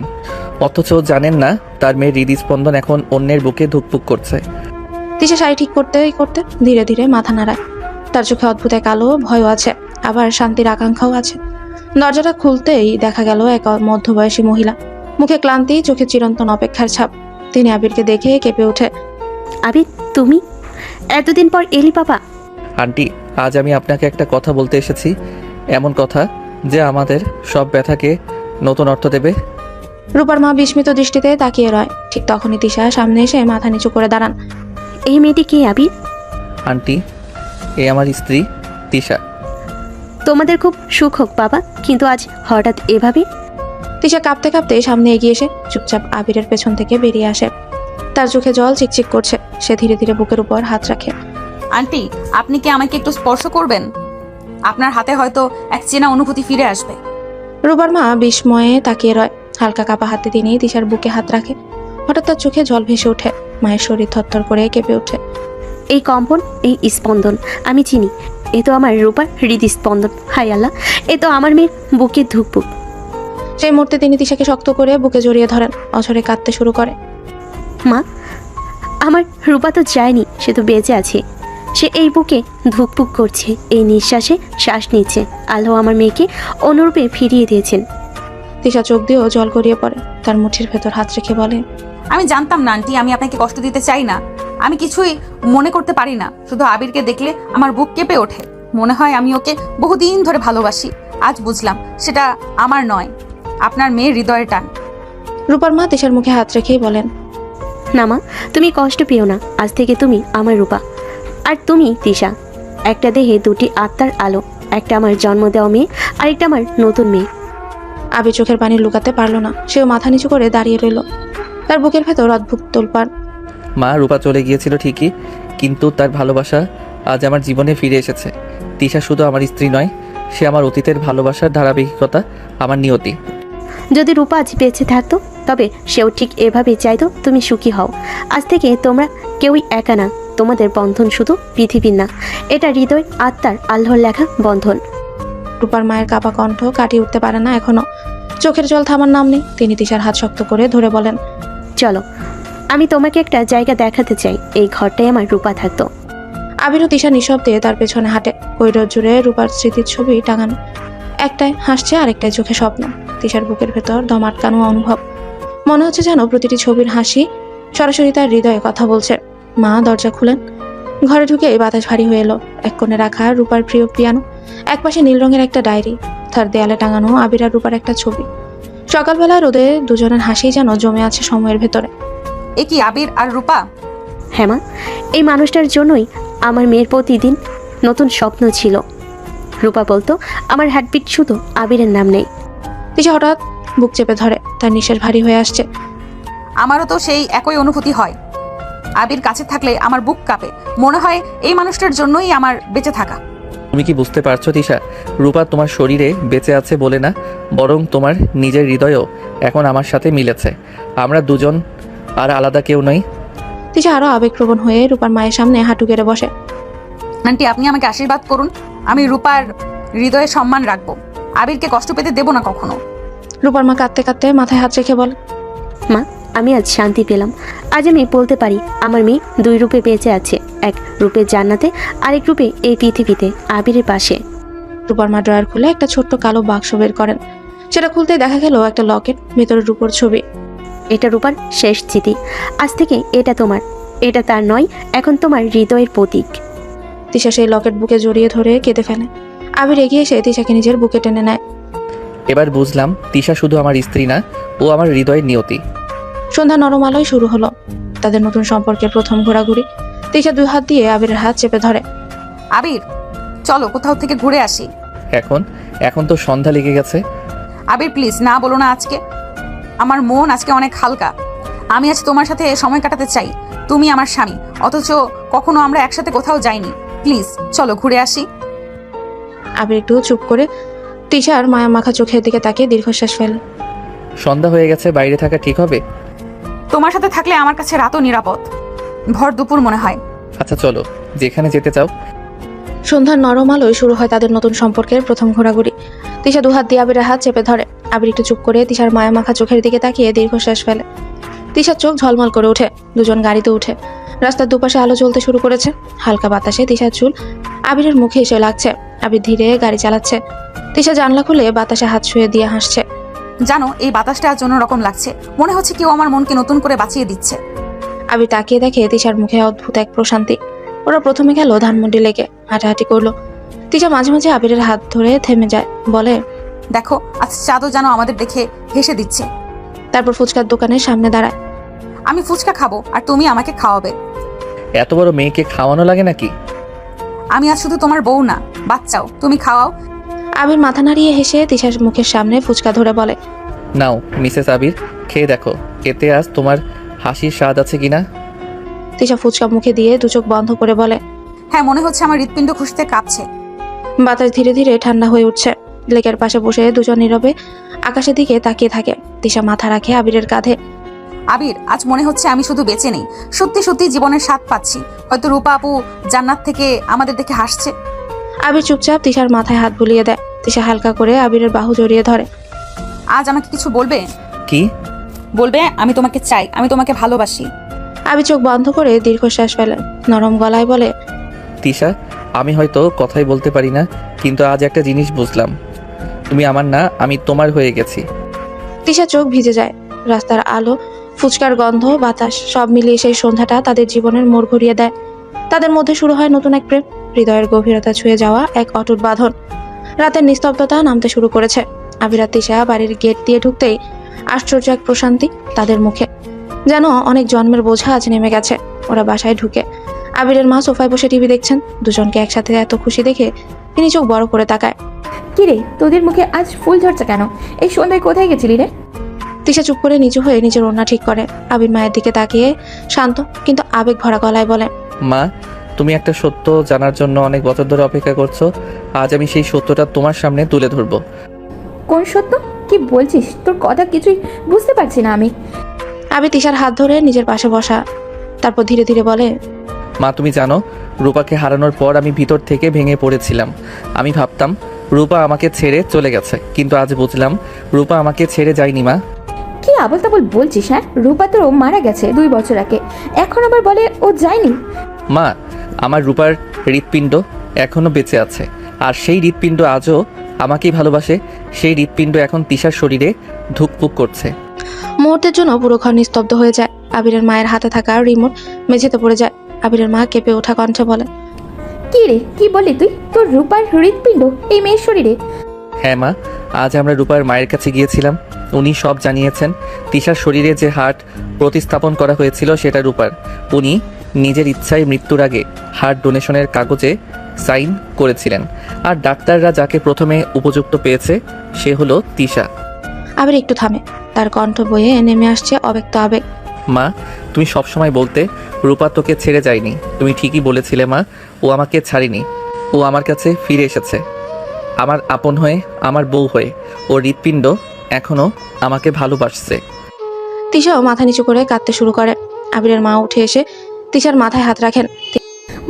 অথচ জানেন না তার মেয়ের হৃদস্পন্দন এখন অন্যের বুকে ধুকপুক করছে। তিশা শাড়ি ঠিক করতে করতে ধীরে ধীরে মাথা নাড়ায়। তার চোখে অদ্ভুত এক আলো ভয়ও আছে, আবার শান্তির আকাঙ্ক্ষাও আছে। দরজাটা খুলতেই দেখা গেল এক মধ্যবয়সী মহিলা, মুখে ক্লান্তি, চোখে চিরন্তন অপেক্ষার ছাপ। তিনি আবিরকে দেখে কেঁপে ওঠে। আবির, তুমি এতদিন পর এলি বাবা? আন্টি, আজ আমি আপনাকে একটা কথা বলতে এসেছি, এমন কথা যে আমাদের সব ব্যথাকে নতুন অর্থ দেবে। রূপার মা বিস্মিত দৃষ্টিতে তাকিয়ে রয়। ঠিক তখনই তিশা সামনে এসে মাথা নিচু করে দাঁড়ান। এই মেয়েটি কে আবির? আন্টি, এ আমার স্ত্রী তিশা। তোমাদের খুব সুখ হোক বাবা, কিন্তু আজ হঠাৎ এভাবে? তিশা কাঁপতে কাঁপতে সামনে এগিয়ে এসে চুপচাপ আবিরের পেছন থেকে বেরিয়ে আসে। তার চোখে জল চিকচিক করছে। সে ধীরে ধীরে বুকের উপর হাত রাখে। আন্টি, আপনি কি আমাকে একটু স্পর্শ করবেন? আপনার হাতে হয়তো এক চেনা অনুভূতি ফিরে আসবে। রূপার মা বিস্ময়ে তাকিয়ে রয়। হালকা কাপা হাতে তিনি তিশার বুকে হাত রাখে। হঠাৎ তার চোখে জল ভেসে ওঠে। মায়ের শরীর থরথর করে কেঁপে ওঠে। এই কম্পন, এই স্পন্দন আমি চিনি। এ তো আমার রূপার হৃদস্পন্দন। হাই আল্লাহ, এ তো আমার মেয়ের বুকে ধুকপুক। সেই মুহূর্তে তিনি তিশাকে শক্ত করে বুকে জড়িয়ে ধরেন। অঝরে কাঁদতে শুরু করে। মা, আমার রূপা তো যায়নি, সে তো বেঁচে আছে। সে এই বুকে ধুকপুক করছে, এই নিঃশ্বাসে শ্বাস নিচ্ছে। আল্লাহ আমার মেয়েকে অনুরূপে ফিরিয়ে দিয়েছেন। তিশা চোখ দিয়েও জল গড়িয়ে পড়ে। তার মুঠির ভেতর হাত রেখে বলে, আমি জানতাম না আন্টি, আমি আপনাকে কষ্ট দিতে চাই না। আমি কিছুই মনে করতে পারি না। শুধু আবিরকে দেখলে আমার বুক কেঁপে ওঠে। মনে হয় আমি ওকে বহুদিন ধরে ভালোবাসি। আজ বুঝলাম সেটা আমার নয়, আপনার মেয়ের হৃদয়ের টান। রূপার মা তিশার মুখে হাত রেখেই বলেন, না মা, তুমি কষ্ট পেও না। আজ থেকে তুমি আমার রূপা, আর তুমি তিশা। একটা দেহে দুটি আত্মার আলো। একটা আমার জন্ম দেওয়া মেয়ে, আরেকটা আমার নতুন মেয়ে। আবির চোখের পানি লুকাতে পারল না। সেও মাথা নিচু করে দাঁড়িয়ে রইল। তার বুকের ভেতর অদ্ভুত তোলপাড়। মা, রূপা চলে গিয়েছিল ঠিকই, কিন্তু তার ভালোবাসা আজ আমার জীবনে ফিরে এসেছে। তিশা শুধু আমার স্ত্রী নয়, সে আমার অতীতের ভালোবাসার ধারাবাহিকতা, আমার নিয়তি। যদি রূপা আজ বেঁচে থাকতো, তবে সেও ঠিক এভাবে চাইতো তুমি সুখী হও। আজ থেকে তোমরা কেউই একা না। তোমাদের বন্ধন শুধু পৃথিবীর না, এটা হৃদয় আত্মার আল্লাহর লেখা বন্ধন। রূপার মায়ের কাপা কণ্ঠ কাটিয়ে উঠতে পারে না এখনো। চোখের জল থামার নাম নেই। তিনি তিশার হাত শক্ত করে ধরে বলেন, চলো, আমি তোমাকে একটা জায়গা দেখাতে চাই। এই ঘরটাই আমার রূপা থাকতো। আবির ও তিশা নিঃশব্দে তার পেছনে হাঁটে। করিডোর জুড়ে রূপার স্মৃতির ছবি টাঙানো। একটায় হাসছে, আরেকটায় চোখে স্বপ্ন। তিশার বুকের ভেতর দম আটকানো অনুভব। মনে হচ্ছে যেন প্রতিটি ছবির হাসি সরাসরি তার হৃদয়ে কথা বলছে। মা দরজা খুলেন। ঘরে ঢুকে বাতাস ভারী হয়ে এলো। এক কোণে রাখা রূপার প্রিয় পিয়ানো, একপাশে নীল রঙের একটা ডায়েরি, তার দেয়ালে টাঙানো আবির আর রূপার একটা ছবি। সকালবেলা রোদে দুজনের হাসি যেন জমে আছে সময়ের ভেতরে। এ কি আবির আর রূপা? হ্যাঁ মা, এই মানুষটার জন্যই আমার মেয়ের প্রতিদিন নতুন স্বপ্ন ছিল। রূপা বলতো আমার হার্টবিট শুধু আবিরের নাম নেই। তিশা হঠাৎ বুক চেপে ধরে। তার নিঃশ্বাস ভারী হয়ে আসছে। আমারও তো সেই একই অনুভূতি হয়। আবির কাছে থাকলে আমার বুক কাঁপে। মনে হয় এই মানুষটার জন্যই আমার বেঁচে থাকা। তুমি কি বুঝতে পারছো তিশা? রূপা তোমার শরীরে বেঁচে আছে বলে না, বরং তোমার নিজের হৃদয়ও এখন আমার সাথে মিলেছে। আমরা দুজন আর আলাদা কেউ নই। তিশা আরো আবেগপ্রবণ হয়ে রূপার মায়ের সামনে হাঁটু গেড়ে বসে। আন্টি, আপনি আমাকে আশীর্বাদ করুন। আমি রূপার হৃদয়ে সম্মান রাখবো। আবিরকে কষ্ট পেতে দেব না কখনো। রূপার মা কাঁদতে কাঁদতে মাথায় হাত রেখে বলে, মা, আমি আজ শান্তি পেলাম। আজ আমি বলতে পারি আমার মেয়ে দুই রূপে বেঁচে আছে। এক রূপে জান্নাতে, আরেক রূপে এই পৃথিবীতে আবিরের পাশে। রূপার মা ড্রয়ার খুলে একটা ছোট্ট কালো বাক্স বের করেন। সেটা খুলতে দেখা গেল একটা লকেট, ভেতরে রূপর ছবি। এটা রূপার শেষ স্মৃতি। আজ থেকে এটা তোমার, এটা তার নয়, এখন তোমার হৃদয়ের প্রতীক। তিশা সেই লকেট বুকে জড়িয়ে ধরে কেঁদে ফেলে। আবির এগিয়ে এসে তিশাকে নিজের বুকে টেনে নেয়। এবার বুঝলাম তিশা শুধু আমার স্ত্রী না, ও আমার হৃদয়ের নিয়তি। সন্ধ্যা নরম আলোয় শুরু হলো তাদের নতুন সম্পর্কের প্রথম ঘোরাঘুরি। তিশা দুই হাত দিয়ে আবিরের হাত চেপে ধরে। আবির, চলো কোথাও থেকে ঘুরে আসি। এখন তো সন্ধ্যা লেগে গেছে। আবির প্লিজ, না বলো না আজকে। আমার মন আজকে অনেক হালকা। আমি আজ তোমার সাথে সময় কাটাতে চাই। তুমি আমার স্বামী, অথচ কখনো আমরা একসাথে কোথাও যাইনি। প্লিজ চলো ঘুরে আসি। আবির একটু চুপ করে তিশার মায়া মাখা চোখের দিকে তাকিয়ে দীর্ঘশ্বাস ফেলে। সন্ধ্যা হয়ে গেছে, বাইরে থাকা ঠিক হবে? তোমার সাথে থাকলে আমার কাছে রাতও নিরাপদ, ভর দুপুর মনে হয়। আচ্ছা চলো, যেখানে যেতে চাও। সন্ধ্যার নরম আলোয় শুরু হয় তাদের নতুন সম্পর্কের প্রথম ঘোরাঘুরি। তিশা দুহাত দিয়ে আবিরের হাত চেপে ধরে। আবির একটু চুপ করে তিশার মায়া মাখা চোখের দিকে তাকিয়ে দীর্ঘশ্বাস ফেলে। তিশার চোখ ঝলমল করে ওঠে। দুজন গাড়িতে উঠে। রাস্তার দুপাশে আলো জ্বলতে শুরু করেছে। হালকা বাতাসে তিশার চুল আবিরের মুখে এসে লাগছে। আবির ধীরে গাড়ি চালাচ্ছে। তিশা জানলা খুলে বাতাসে হাত ছুঁয়ে দিয়ে হাসছে। জানো, এই বাতাসটা আজ অন্যরকম লাগছে। মনে হচ্ছে কেউ আমার মনকে নতুন করে বাঁচিয়ে দিচ্ছে। আবির তাকিয়ে দেখে তিশার মুখে অদ্ভুত এক প্রশান্তি। ওরা প্রথমে গেল ধানমন্ডি লেকে, হাঁটাহাঁটি করলো। তিশা মাঝে মাঝে আবিরের হাত ধরে থেমে যায়, বলে, দেখো আজ চাঁদও যেন আমাদের দেখে হেসে দিচ্ছে। তারপর ফুচকার দোকানের সামনে দাঁড়ায়। আমি ফুচকা খাবো আর তুমি আমাকে খাওয়াবে। এত বড় মেয়েকে খাওয়ানো লাগে নাকি? আমি আজ শুধু তোমার বউ না, বাচ্চাও। তুমি খাওয়াও। আবির মাথা নাড়িয়ে হেসে তিশার মুখের সামনে ফুচকা ধরে বলে, নাও মিসেস আবির, খেয়ে দেখো এতে আজ তোমার হাসির স্বাদ আছে কিনা। তিশা ফুচকা মুখে দিয়ে দু চোখ বন্ধ করে বলে, হ্যাঁ, মনে হচ্ছে আমার হৃৎপিণ্ড খুঁজতে কাঁপছে। বাতাস ধীরে ধীরে ঠান্ডা হয়ে উঠছে। লেকের পাশে বসে দুজন নীরবে আকাশের দিকে তাকিয়ে থাকে। তিশা মাথা রাখে আবিরের কাঁধে। আবির, আজ মনে হচ্ছে আমি শুধু বেঁচে নেই, সত্যি সত্যি জীবনের স্বাদ পাচ্ছি। হয়তো রূপা আপু জান্নাত থেকে আমাদের দেখে হাসছে। আবির চুপচাপ তিশার মাথায় হাত বুলিয়ে দেয়। তিশা হালকা করে আবিরের বাহু জড়িয়ে ধরে। আজ আমাকে কিছু বলবে? কি বলবে? আমি তোমাকে চাই, আমি তোমাকে ভালোবাসি। আবির চোখ বন্ধ করে দীর্ঘশ্বাস ফেলে। নরম গলায় বলে, তিশা, আমি হয়তো কথাই বলতে পারি না, কিন্তু আজ একটা জিনিস বুঝলাম, তুমি আমার না, আমি তোমার হয়ে গেছি। তিশা চোখ ভিজে যায়। রাস্তার আলো, ফুচকার গন্ধ, বাতাস সব মিলিয়ে সেই সন্ধ্যাটা তাদের জীবনের মোড় ঘুরিয়ে দেয়। তাদের মধ্যে শুরু হয় নতুন এক প্রেম, হৃদয়ের গভীরতা ছুঁয়ে যাওয়া এক অটুট বাঁধন। রাতের নিস্তব্ধতা নামতে শুরু করেছে। আবির আর তিশা বাড়ির গেট দিয়ে ঢুকতেই আশ্চর্য এক প্রশান্তি তাদের মুখে, যেন অনেক জন্মের বোঝা আজ নেমে গেছে। ওরা বাসায় ঢুকে আবিরের মা সোফায় বসে টিভি দেখছেন। দুজনকে একসাথে এত খুশি দেখে তিনি চোখ বড় করে তাকায়। কি রে, তোদের মুখে আজ ফুল ঝরছে কেন? এই সন্ধ্যায় কোথায় গেছিলি রে? তিশা চুপ করে নিচু হয়ে নিজের ওড়না ঠিক করে। আবির মায়ের দিকে তাকিয়ে শান্ত কিন্তু আবেগ ভরা গলায় বলে, মা, তুমি একটা সত্য জানার জন্য অনেক বছর ধরে অপেক্ষা করছো। আজ আমি সেই সত্যটা তোমার সামনে তুলে ধরবো। কোন সত্য? কি বলছিস? তোর কথা কিছুই বুঝতে পারছি না আমি। আবির তিশার হাত ধরে নিজের পাশে বসা, তারপর ধীরে ধীরে বলে, মা, তুমি জানো, রূপাকে হারানোর পর আমি ভিতর থেকে ভেঙে পড়েছিলাম। আমি ভাবতাম রূপা আমাকে ছেড়ে চলে গেছে, কিন্তু আজ বুঝলাম রূপা আমাকে ছেড়ে যায়নি। মা, কি আবল তাবল বলছিস? হ্যাঁ, রূপা তো মারা গেছে 2 বছর আগে, এখন আবার বলে ও যায়নি। মা, আমার রূপার হৃৎপিণ্ড এখনো বেঁচে আছে, আর সেই হৃৎপিণ্ড আজও আমাকেই ভালোবাসে। সেই হৃৎপিণ্ড এখন তিশার শরীরে ধুকপুক করছে। মুহূর্তের জন্য পুরো ঘর নিস্তব্ধ হয়ে যায়। আবিরের মায়ের হাতে থাকা রিমোট মেঝেতে পড়ে যায়। আবিরের মা কেঁপে ওঠা কণ্ঠে বলে, কি রে, কি বললি তুই? তোর রূপার হৃৎপিণ্ড এই মেয়ের শরীরে? হ্যাঁ মা, আজ আমরা রূপার মায়ের কাছে গিয়েছিলাম। উনি সব জানিয়েছেন। তিশার শরীরে যে হার্ট প্রতিস্থাপন করা হয়েছিল সেটা রূপার। উনি নিজের ইচ্ছায় মৃত্যুর আগে হার্ট ডোনেশনের কাগজে সাইন করেছিলেন। আর ডাক্তাররা যাকে প্রথমে উপযুক্ত পেয়েছে সে হলো তিশা। আবির একটু থামে, তার কণ্ঠ বয়ে নেমে আসছে অব্যক্ত আবেগ। মা, তুমি সবসময় বলতে রূপা তোকে ছেড়ে যায়নি। তুমি ঠিকই বলেছিলে মা, ও আমাকে ছাড়েনি। ও আমার কাছে ফিরে এসেছে, আমার আপন হয়ে, আমার বউ হয়ে। ওর হৃৎপিণ্ড এখনো আমাকে ভালোবাসছে। তিশাও মাথা নিচু করে কাঁদতে শুরু করে। আবিরের মা উঠে এসে তিশার মাথায় হাত রাখেন।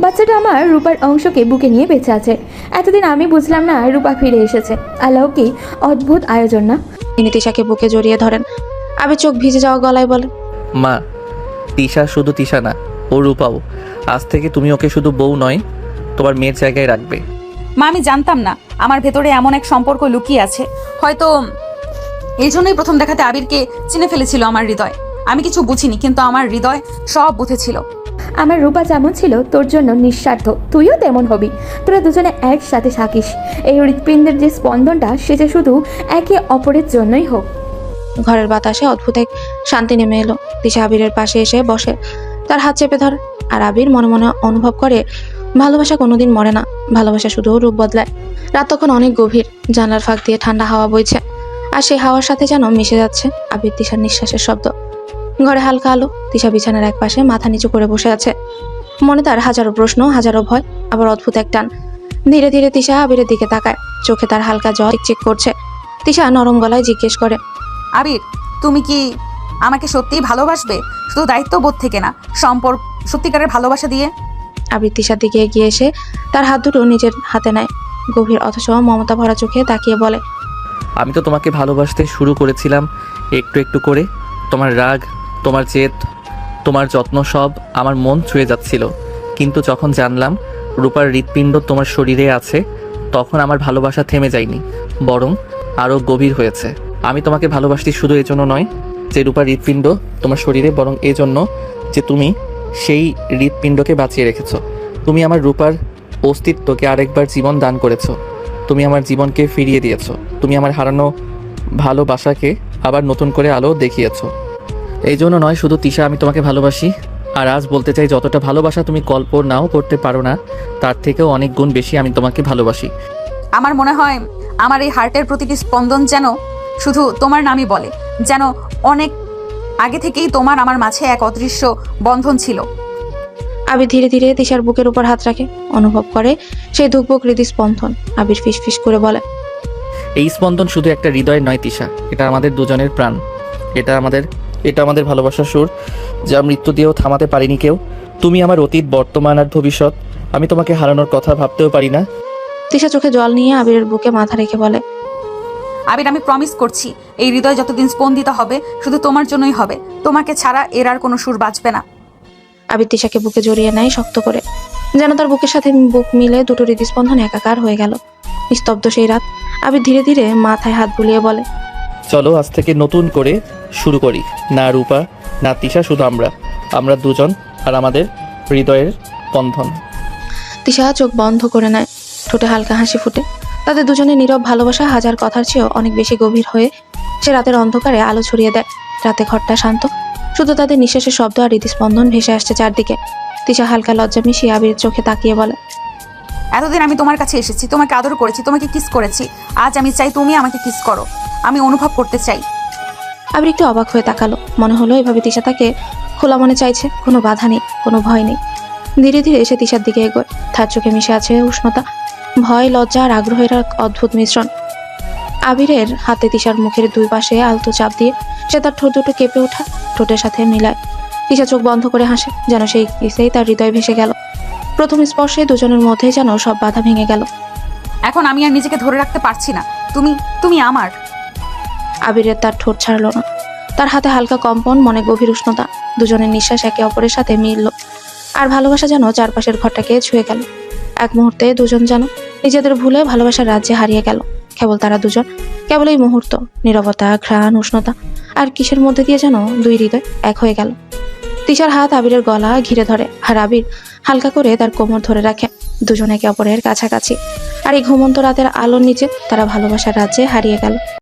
বাচ্চাটা আমার রূপার অংশকে বুকে নিয়ে বেঁচে আছে। এতদিন আমি বুঝলাম না রূপা ফিরে এসেছে। আল্লাহ কি অদ্ভুত আয়োজন না? তিনি তিশাকে বুকে জড়িয়ে ধরেন। আবির চোখ ভিজে যাওয়া গলায় বলে, মা, তিশা শুধু তিশা না, ও রূপাও। আজ থেকে তুমি ওকে শুধু বউ নয়, তোমার মেয়ের জায়গায় রাখবে। মা, আমি জানতাম না আমার ভেতরে এমন এক সম্পর্ক লুকিয়ে আছে। হয়তো এই জন্যই প্রথম দেখাতে আবিরকে চিনে ফেলেছিল আমার হৃদয়। আমি কিছু বুঝিনি, কিন্তু আমার হৃদয় সব বুঝেছিল। আমার রূপা যেমন ছিল তোর জন্য নিঃস্বার্থ, তুইও তেমন হবি। তোরা দুজনে একসাথে থাকিস। এই হৃৎপিণ্ডের যে স্পন্দনটা সেটা শুধু একে অপরের জন্যই হোক। ঘরের বাতাসে অদ্ভুত এক শান্তি নেমে এলো। তিশা আবিরের পাশে এসে বসে, তার হাত চেপে ধরে। আর আবির মনে মনে অনুভব করে, ভালোবাসা কোনোদিন মরে না, ভালোবাসা শুধু রূপ বদলায়। রাত তখন অনেক গভীর। জানলার ফাঁক দিয়ে ঠান্ডা হাওয়া বইছে, আর সেই হাওয়ার সাথে যেন মিশে যাচ্ছে আবির তিশার নিঃশ্বাসের শব্দ। ঘরে হালকা আলো। তিশা বিছানার এক পাশে মাথা নিচু করে বসে আছে। মনে তার হাজারো প্রশ্ন, হাজারো ভয়, আবার অদ্ভুত এক টান। ধীরে ধীরে তিশা আবিরের দিকে তাকায়। চোখে তার হালকা জল চিকচিক করছে। তিশা নরম গলায় জিজ্ঞেস করে, আবির, তুমি কি আমাকে সত্যিই ভালোবাসবে? শুধু দায়িত্ববোধ থেকে না, সম্পর্ক, সত্যিকারের ভালোবাসা দিয়ে? আবির তিশার দিকে এগিয়ে এসে তার হাত দুটো নিজের হাতে নেয়। গভীর অথচ মমতা ভরা চোখে তাকিয়ে বলে, আমি তো তোমাকে ভালোবাসতে শুরু করেছিলাম একটু একটু করে। তোমার রাগ, তোমার জেদ, তোমার যত্ন সব আমার মন ছুঁয়ে যাচ্ছিল। কিন্তু যখন জানলাম রূপার হৃৎপিণ্ড তোমার শরীরে আছে, তখন আমার ভালোবাসা থেমে যায়নি, বরং আরও গভীর হয়েছে। আমি তোমাকে ভালোবাসি শুধু এজন্য নয় যে রূপার হৃৎপিণ্ড তোমার শরীরে, বরং এজন্য যে তুমি সেই হৃৎপিণ্ডকে বাঁচিয়ে রেখেছো। তুমি আমার রূপার অস্তিত্বকে আরেকবার জীবন দান করেছো। তুমি আমার জীবনকে ফিরিয়ে দিয়েছো। তুমি আমার হারানো ভালোবাসাকে আবার নতুন করে আলো দেখিয়েছো। এই জন্য নয় শুধু তিশা, আমি তোমাকে ভালোবাসি। আর আজ বলতে চাই, যতটা ভালোবাসা তুমি কল্পনাও করতে পারো না, তার থেকেও অনেক গুণ বেশি আমি তোমাকে ভালোবাসি। আমার মনে হয় আমার এই হার্টের প্রতিটি স্পন্দন যেন শুধু তোমার নামই বলে, যেন অনেক আগে থেকেই তোমার আমার মাঝে এক অদৃশ্য বন্ধন ছিল। আবির ধীরে ধীরে তিশার বুকের উপর হাত রাখে, অনুভব করে সেই ধুকপুক হৃদস্পন্দন। আবির ফিস ফিস করে বলে, এই স্পন্দন শুধু একটা হৃদয় নয় তিশা, এটা আমাদের দুজনের প্রাণ। এটা আমাদের ভালোবাসার সুর, যা মৃত্যু দিয়েও থামাতে পারিনি কেউ। তুমি আমার অতীত, বর্তমান আর ভবিষ্যৎ। আমি তোমাকে হারানোর কথা ভাবতেও পারি না। তিশা চোখে জল নিয়ে আবিরের বুকে মাথা রেখে বলে, আবির, আমি প্রমিস করছি এই হৃদয় যতদিন স্পন্দিত হবে শুধু তোমার জন্যই হবে। তোমাকে ছাড়া এর আর কোনো সুর বাজবে না। আবির তিশাকে বুকে জড়িয়ে নেয় শক্ত করে, যেন তার বুকের সাথে বুক মিলে দুটো হৃদস্পন্দন একাকার হয়ে গেল। নিস্তব্ধ সেই রাত। আবির ধীরে ধীরে মাথায় হাত বুলিয়ে বলে, চলো আজ থেকে নতুন করে শুরু করি। না রূপা, না তিশা, শুধু আমরা দুজন আর আমাদের হৃদয়ের বন্ধন। তিশা চোখ বন্ধ করে নেয়, ঠোঁটে হালকা হাসি ফুটে। তাদের দুজনের নীরব ভালোবাসা হাজার কথার চেয়েও অনেক বেশি গভীর হয়ে সে রাতের অন্ধকারে আলো ছড়িয়ে দেয়। রাতে ঘরটা শান্ত, শুধু তাদের নিঃশ্বাসের শব্দ আর হৃদস্পন্দন ভেসে আসছে চারদিকে। তিশা হালকা লজ্জা মিশিয়ে আবির চোখে তাকিয়ে বলে, এতদিন আমি তোমার কাছে এসেছি, তোমাকে আদর করেছি, তোমাকে কিস করেছি। আজ আমি চাই তুমি আমাকে কিস করো। আমি অনুভব করতে চাই। আবির একটু অবাক হয়ে তাকালো। মনে হলো এভাবে তিশা তাকে খোলা মনে চাইছে, কোনো বাধা নেই, কোনো ভয় নেই। ধীরে ধীরে সে তিশার দিকে এগোয়। তার চোখে মিশে আছে উষ্ণতা, ভয়, লজ্জা আর আগ্রহের এক অদ্ভুত মিশ্রণ। আবিরের হাতে তিশার মুখের দুই পাশে আলতো চাপ দিয়ে সে তার ঠোঁট দুটো কেঁপে ওঠা ঠোঁটের সাথে মিলায়। তিশা চোখ বন্ধ করে হাসে, যেন সেই কিসেই তার হৃদয় ভেসে গেল। প্রথম স্পর্শে দুজনের মধ্যে যেন সব বাধা ভেঙে গেল। এখন আমি আর নিজেকে ধরে রাখতে পারছি না। তুমি আমার। আবিরের তার ঠোঁট ছাড়লো না। তার হাতে হালকা কম্পন, মনে গভীর উষ্ণতা। দুজনের নিঃশ্বাস একে অপরের সাথে মিলল, আর ভালোবাসা যেন চারপাশের ঘরটাকে ছুঁয়ে গেল। এক মুহূর্তে দুজন যেন নিজেদের ভুলে ভালোবাসার রাজ্যে হারিয়ে গেল। কেবল তারা দুজন, কেবল এই মুহূর্ত, নীরবতা, ঘ্রাণ, উষ্ণতা আর কিসের মধ্যে দিয়ে যেন দুই হৃদয় এক হয়ে গেল। তিশার হাত আবিরের গলা ঘিরে ধরে, আর আবির হালকা করে তার কোমর ধরে রাখে। দুজন একে অপরের কাছাকাছি, আর এই ঘুমন্ত রাতের আলোর নিচে তারা ভালোবাসার রাজ্যে হারিয়ে গেল।